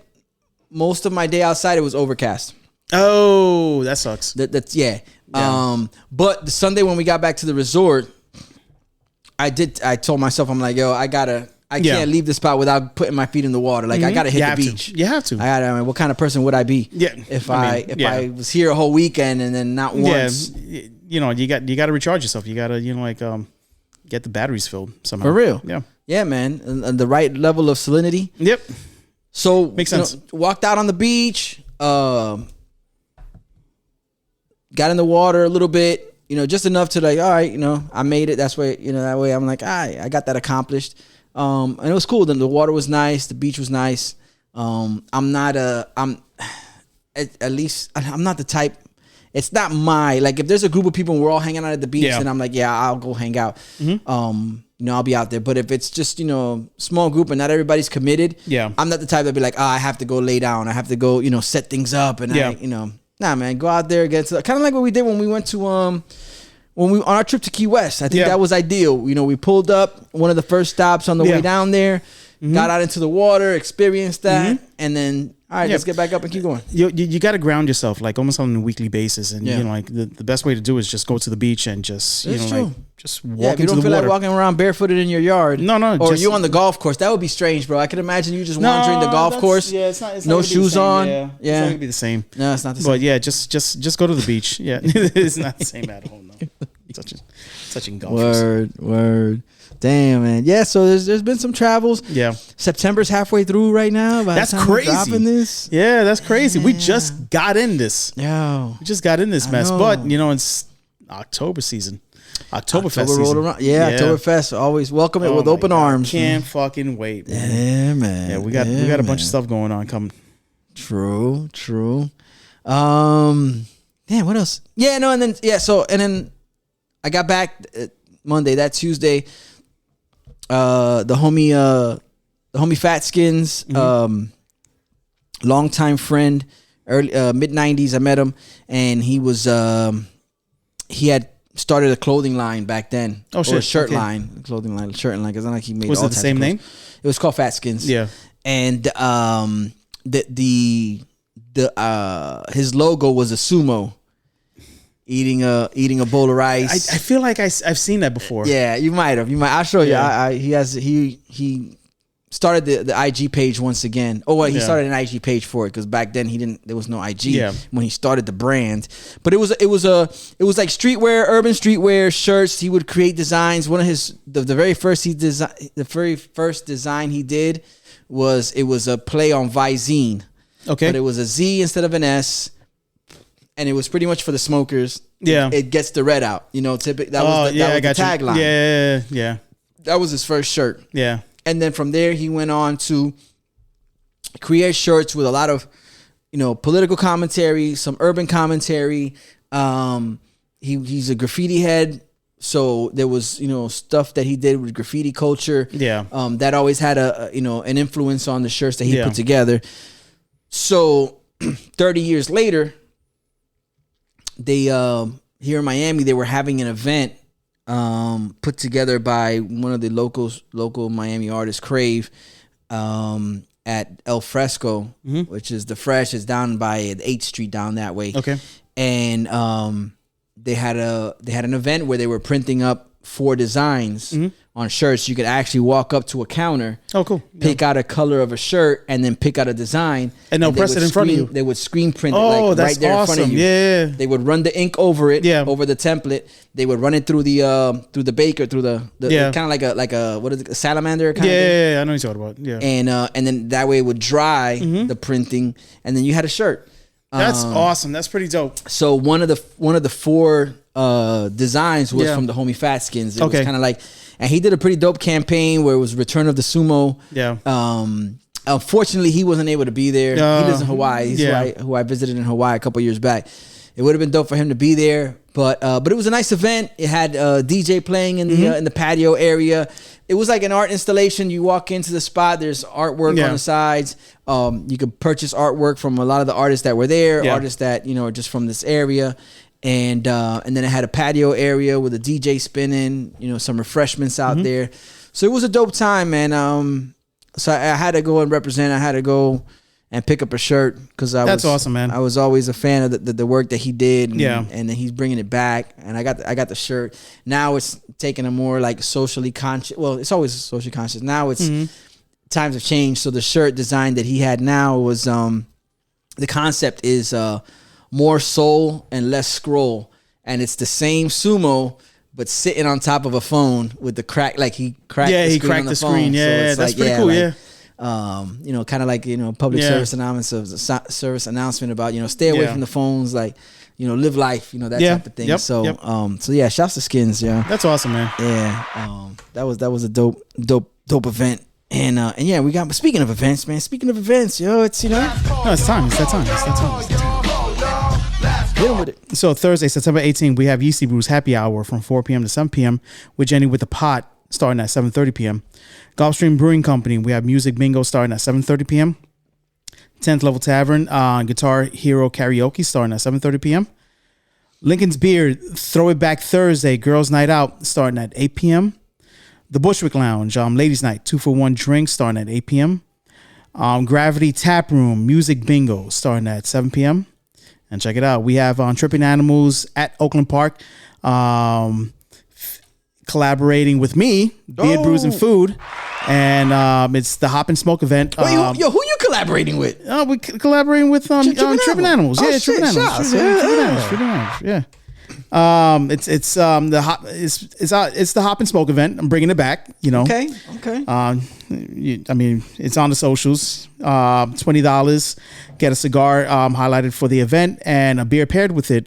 F: most of my day outside. It was overcast.
B: Oh, that sucks.
F: That's yeah. But the Sunday when we got back to the resort, I told myself, I'm like, yo, I can't leave this spot without putting my feet in the water. Like I gotta hit the beach.
B: You have to.
F: I mean, what kind of person would I be?
B: Yeah,
F: If
B: I mean,
F: I was here a whole weekend and then not once.
B: Yeah, you know, you got to recharge yourself. You got to get the batteries filled somehow.
F: For real.
B: Yeah.
F: Yeah, man. And the right level of salinity.
B: Yep.
F: So
B: Makes sense.
F: Walked out on the beach. Got in the water a little bit. Just enough to like, all right, I made it. That's why, that way I'm like, all right, I got that accomplished. And it was cool. Then the water was nice. The beach was nice. I'm not the type. It's not like if there's a group of people and we're all hanging out at the beach, and I'm like, yeah, I'll go hang out. I'll be out there. But if it's just, small group and not everybody's committed, I'm not the type that be like, I have to go lay down. I have to go, set things up. And nah, man, go out there, get to kind of like what we did when we went to on our trip to Key West. I think that was ideal. We pulled up, one of the first stops on the way down there, got out into the water, experienced that, and then all right, let's get back up and keep going.
B: You got to ground yourself like almost on a weekly basis, and like the best way to do is just go to the beach and just just walk
F: if you
B: into
F: don't
B: the
F: feel
B: water.
F: like walking around barefooted in your yard, or you on the golf course, that would be strange, bro. I could imagine you just wandering the golf course,
B: it's not
F: no shoes on,
B: it's not gonna be the same.
F: No, it's not the same.
B: But yeah, just go to the beach. Yeah, it's not the same at all. No, touching golfers.
F: Word. Damn, man. Yeah, so there's been some travels.
B: Yeah.
F: September's halfway through right now.
B: That's crazy.
F: Dropping this.
B: Yeah, that's crazy. We just got in this.
F: Yo.
B: We just got in this mess.
F: know.
B: But, it's October season. Oktoberfest
F: October rolled
B: season.
F: around. Yeah, Oktoberfest. Always welcome it with
B: my
F: open
B: God.
F: arms.
B: Can't fucking wait, man.
F: Yeah, man.
B: Yeah, we got a bunch of stuff going on coming.
F: True. Damn, what else? Yeah, no, and then I got back Monday. That Tuesday, the homie Fat Skins, longtime friend, early mid 90s. I met him, and he was he had started a clothing line back then.
B: Oh shit!
F: Or a shirt line, clothing line, shirt line. Because I think he made.
B: Was it the same name?
F: It was called Fat Skins.
B: Yeah.
F: And his logo was a sumo eating a bowl of rice.
B: I feel like I've seen that before.
F: Yeah, you might have. I'll show you.
B: Yeah.
F: He started the IG page once again. Oh, well, he started an IG page for it because back then there was no IG when he started the brand. But it was like streetwear, urban streetwear shirts. He would create designs. One of the very first design he did was a play on Visine.
B: Okay.
F: But it was a Z instead of an S. And it was pretty much for the smokers.
B: Yeah.
F: It gets the red out. That was the tagline.
B: Yeah.
F: That was his first shirt.
B: Yeah.
F: And then from there, he went on to create shirts with a lot of, political commentary, some urban commentary. He's a graffiti head. So there was, stuff that he did with graffiti culture.
B: Yeah.
F: That always had an influence on the shirts that he put together. So 30 years later, they here in Miami, they were having an event put together by one of the local Miami artists, Crave, at El Fresco, which is the Fresh. It's down by 8th Street down that way.
B: Okay.
F: And they had an event where they were printing up 4 designs on shirts. You could actually walk up to a counter.
B: Oh, cool.
F: Pick out a color of a shirt and then pick out a design.
B: And they'll press it in front of you.
F: They would screen print it
B: that's
F: right there
B: awesome.
F: in front of you.
B: Yeah.
F: They would run the ink over it, over the template. They would run it through the baker, through the kind of like a what is it, a salamander kind of thing.
B: Yeah, I know what you're talking about. Yeah.
F: And then that way it would dry the printing, and then you had a shirt.
B: That's awesome. That's pretty dope.
F: So one of the 4 designs was from the homie Fat Skins. It was kind of like, and he did a pretty dope campaign where it was Return of the Sumo.
B: Yeah.
F: Unfortunately, he wasn't able to be there. He lives in Hawaii. He's who I visited in Hawaii a couple years back. It would have been dope for him to be there, but it was a nice event. It had DJ playing in the patio area. It was like an art installation. You walk into the spot. There's artwork on the sides. You could purchase artwork from a lot of the artists that were there, artists that are just from this area. and then it had a patio area with a DJ spinning, some refreshments out there. So it was a dope time, man. So I had to go and represent. I had to go and pick up a shirt because
B: That's awesome, man.
F: I was always a fan of the work that he did. And,
B: Yeah.
F: and then he's bringing it back, and I got the shirt. Now it's taking a more like socially conscious. Well, it's always socially conscious. Now it's times have changed. So the shirt design that he had now was the concept is more soul and less scroll, and it's the same sumo but sitting on top of a phone with the crack, like he cracked the screen on the phone.
B: screen. Yeah,
F: it's
B: that's
F: like,
B: pretty cool.
F: Kind of like public
B: Yeah.
F: service announcement about stay away
B: Yeah.
F: from the phones, like live life, that
B: Yeah.
F: type of thing.
B: Yep.
F: So
B: Yep.
F: so yeah, shouts to Skins, yeah.
B: That's awesome, man.
F: Yeah, that was a dope event, and yeah, we got. Speaking of events, man. Speaking of events, it's
B: No, it's time. It's that time.
F: hit 'em with it.
B: So Thursday, September 18th, we have Yeasty Brews Happy Hour from 4 p.m. to 7 p.m. with Jenny with the Pot starting at 7:30 p.m. Gulfstream Brewing Company, we have Music Bingo starting at 7:30 p.m. 10th Level Tavern, Guitar Hero Karaoke starting at 7:30 p.m. Lincoln's Beer, Throw It Back Thursday, Girls Night Out starting at 8 p.m. The Bushwick Lounge, Ladies Night, 2-for-1 drinks starting at 8 p.m. Gravity Tap Room, Music Bingo starting at 7 p.m. And check it out. We have Tripping Animals at Oakland Park collaborating with me, Beer, Brews, and Food. And it's the Hop and Smoke event.
F: Wait, who you collaborating with?
B: We're collaborating with Tripping Animals.
F: Oh,
B: Yeah,
F: shit,
B: Tripping Animals.
F: shots.
B: Tripping Animals. Yeah. It's the Hop and Smoke event. I'm bringing it back.
F: Okay.
B: It's on the socials. $20. Get a cigar highlighted for the event and a beer paired with it.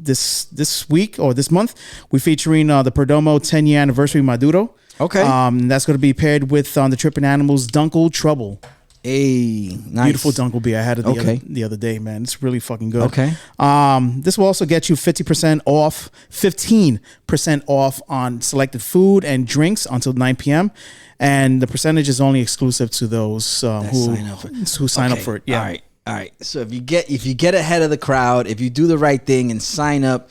B: This week or this month, we're featuring the Perdomo 10-year anniversary Maduro.
F: Okay.
B: That's going to be paired with the Trippin' Animals Dunkel Trouble.
F: Hey, nice.
B: Beautiful Dunkel beer. I had it the other day, man. It's really fucking good.
F: Okay.
B: This will also get you 15% off on selected food and drinks until 9 p.m. And the percentage is only exclusive to those who sign up for it. Yeah.
F: All right. So if you get ahead of the crowd, if you do the right thing and sign up,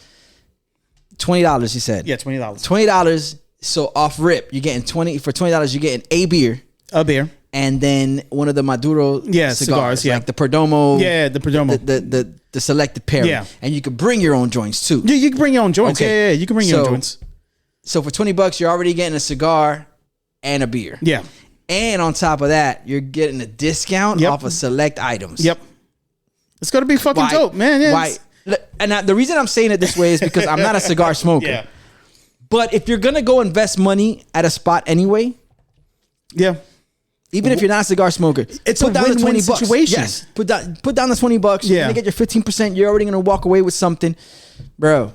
F: $20 you said.
B: Yeah, $20.
F: $20. So off rip, you're getting $20. You're getting a beer.
B: A beer.
F: And then one of the Maduro cigars,
B: yeah.
F: like the Perdomo.
B: Yeah, the Perdomo.
F: The selected pairing.
B: Yeah.
F: And you can bring your own joints too.
B: Yeah, you can bring your own joints.
F: Okay.
B: Yeah, you can bring your own joints.
F: So for $20, you're already getting a cigar and a beer.
B: Yeah.
F: And on top of that, you're getting a discount off of select items.
B: Yep. It's going to be fucking dope, man. Yeah,
F: Why? And the reason I'm saying it this way is because I'm not a cigar smoker.
B: Yeah.
F: But if you're going to go invest money at a spot anyway,
B: yeah.
F: even if you're not a cigar smoker,
B: It's
F: put
B: a
F: down the
B: win-win
F: $20.
B: situation.
F: Yes. Put down the $20. You're
B: Yeah.
F: going to get your 15%. You're already going to walk away with something. Bro,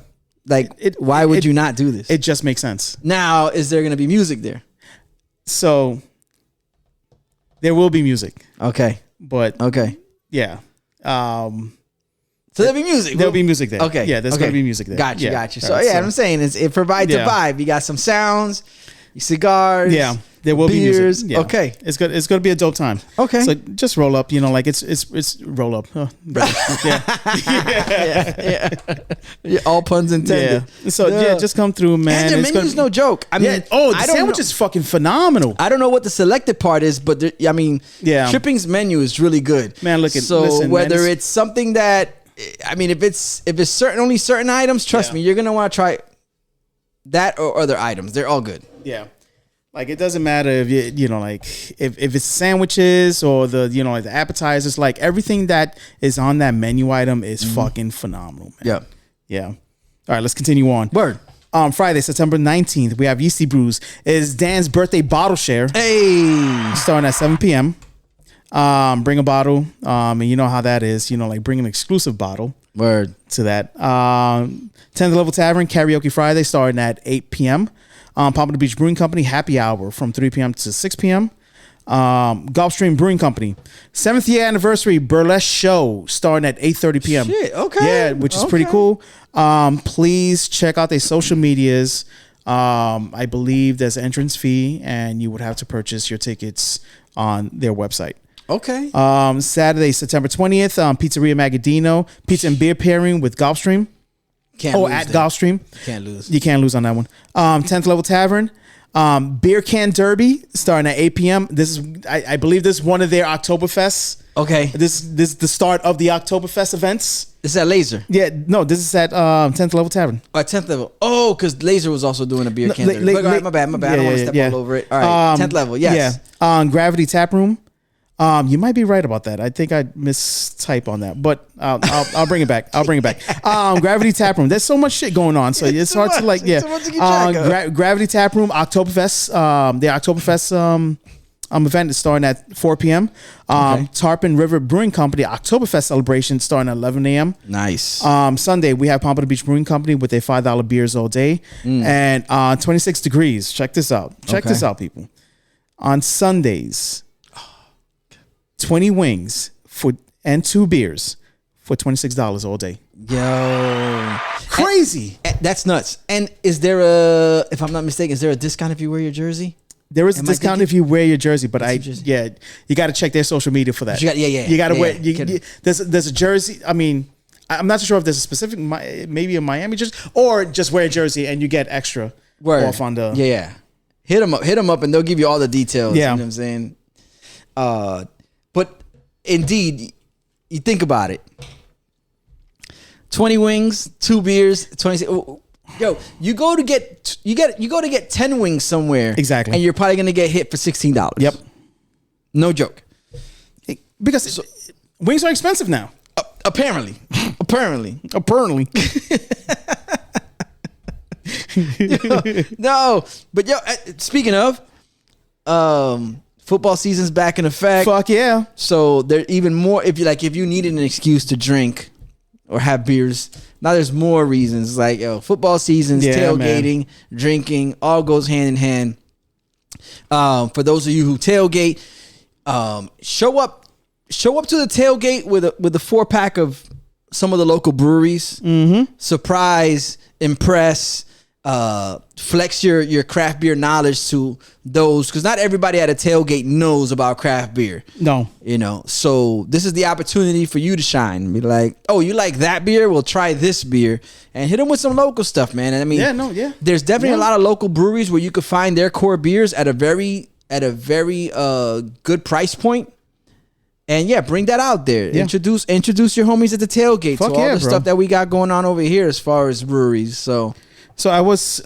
F: why would you not do this?
B: It just makes sense.
F: Now, is there going to be music there?
B: So there will be music.
F: Okay.
B: But yeah.
F: So there'll be music.
B: There'll be music there.
F: Okay.
B: Yeah, there's going to be music there.
F: Gotcha.
B: Yeah.
F: So what I'm saying is it provides a vibe. You got some sounds, cigars.
B: Yeah. There will
F: beers.
B: be music. Yeah.
F: Okay.
B: It's good. It's going to be a dope time.
F: Okay.
B: So just roll up, it's roll up. Oh,
F: Yeah, all puns intended.
B: Yeah. So just come through, man.
F: And their menu's no joke. I mean,
B: the sandwich is fucking phenomenal.
F: I don't know what the selected part is, but Tripping's menu is really good.
B: Man, listen,
F: whether it's something that, if it's only certain items, trust me, you're gonna want to try that or other items. They're all good.
B: Yeah. Like, it doesn't matter if if it's sandwiches or the the appetizers, like everything that is on that menu item is fucking phenomenal, man. Yeah. All right, let's continue on.
F: Word.
B: Friday, September 19th, we have Yeasty Brews. It's Dan's birthday bottle share.
F: Hey.
B: Starting at 7 p.m. Bring a bottle. And you know how that is, bring an exclusive bottle.
F: Word.
B: To that. 10th Level Tavern, Karaoke Friday, starting at 8 p.m. Pompano Beach Brewing Company, happy hour from 3 p.m. to 6 p.m. Gulfstream Brewing Company, 7th year anniversary burlesque show starting at 8:30 p.m.
F: Shit, okay.
B: Yeah, which is pretty cool. Please check out their social medias. I believe there's an entrance fee, and you would have to purchase your tickets on their website.
F: Okay.
B: Saturday, September 20th, Pizzeria Magadino, pizza and beer pairing with Gulfstream.
F: Can't
B: Oh,
F: lose
B: at
F: there.
B: Gulfstream.
F: Can't lose.
B: You can't lose on that one. 10th Level Tavern. Beer Can Derby starting at 8 p.m. This is, I believe, this is one of their Oktoberfests.
F: Okay.
B: This is the start of the Oktoberfest events.
F: This is at Laser.
B: Yeah, no, this is at 10th Level Tavern.
F: Oh, 10th level. Oh, because Laser was also doing a beer can. Derby. But, all right, my bad. I don't want to step all over it. All right, 10th level. Yes.
B: Yeah. Gravity Tap Room. You might be right about that. I think I mistype on that, but I'll bring it back. Gravity Tap Room. There's so much shit going on, so it's hard to like. Yeah.
F: Too much to keep track of.
B: Gravity Tap Room, Oktoberfest. The Oktoberfest event is starting at 4 p.m. Tarpon River Brewing Company Oktoberfest celebration starting at 11 a.m.
F: Nice.
B: Sunday we have Pompano Beach Brewing Company with their $5 beers all day, and 26 degrees. Check this out. Check this out, people. On Sundays. 20 wings and 2 beers for $26 all day.
F: Yo.
B: Crazy.
F: That's nuts. And is there a, if I'm not mistaken, is there a discount if you wear your jersey?
B: There is a discount if you wear your jersey, but
F: jersey?
B: you got to check their social media for that. You got to wear. There's a jersey. I mean, I'm not sure if there's a specific, maybe a Miami jersey, or just wear a jersey and you get extra off on the.
F: Yeah. Hit them up, and they'll give you all the details.
B: Yeah.
F: You know what I'm saying? But indeed, you think about it. 20 wings, 2 beers, 26. Yo, you go to get 10 wings somewhere.
B: Exactly.
F: And you're probably going to get hit for $16.
B: Yep.
F: No joke.
B: Because wings are expensive now.
F: Apparently. No, but yo, speaking of, football season's back in effect.
B: Fuck yeah.
F: So there even more if you needed an excuse to drink or have beers. Now there's more reasons. Like football season's tailgating, drinking, all goes hand in hand. For those of you who tailgate, show up to the tailgate with a 4-pack of some of the local breweries. Mm-hmm. Surprise, impress, flex your craft beer knowledge to those, because not everybody at a tailgate knows about craft beer.
B: No.
F: So this is the opportunity for you to shine. Be like, oh, you like that beer? Well, try this beer, and hit them with some local stuff, man. And I mean, there's definitely a lot of local breweries where you could find their core beers at a very good price point. And bring that out there. Yeah. Introduce your homies at the tailgate to all the stuff that we got going on over here as far as breweries. So
B: I was,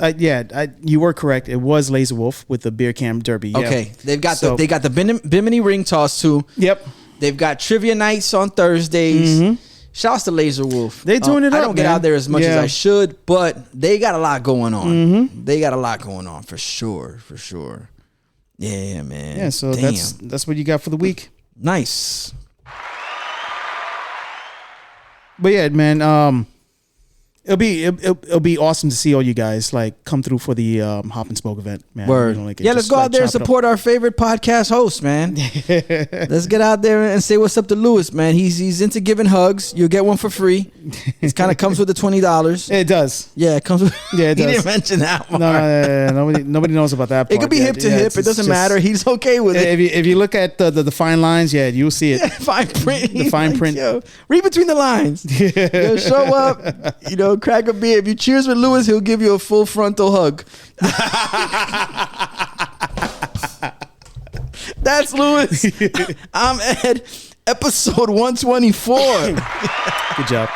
B: you were correct. It was Laser Wolf with the Beer Can Derby. Yeah.
F: Okay, they got the Bimini Ring Toss too.
B: Yep.
F: They've got trivia nights on Thursdays. Mm-hmm. Shouts to Laser Wolf.
B: They doing it up.
F: I don't get out there as much as I should, but they got a lot going on. Mm-hmm. They got a lot going on for sure. Yeah, man.
B: Yeah, so that's what you got for the week.
F: Nice.
B: But yeah, man, it'll be awesome to see all you guys like come through for the Hop and Smoke event, man.
F: Word. Let's go out there and support our favorite podcast host, man. Let's get out there and say what's up to Lewis, man. He's into giving hugs. You'll get one for free. It kind of comes with the $20.
B: It does.
F: Yeah, it comes with.
B: Yeah, it does.
F: He didn't mention that one.
B: No, nobody knows about that part.
F: It could be hip to hip. It doesn't matter. He's okay with it.
B: If you look at the fine lines, you'll see it.
F: Fine print.
B: The fine print.
F: Yo, read between the lines. Yo, show up. Crack a beer. If you cheers with Lewis, he'll give you a full frontal hug. That's Lewis. I'm Ed. Episode 124.
B: Good job.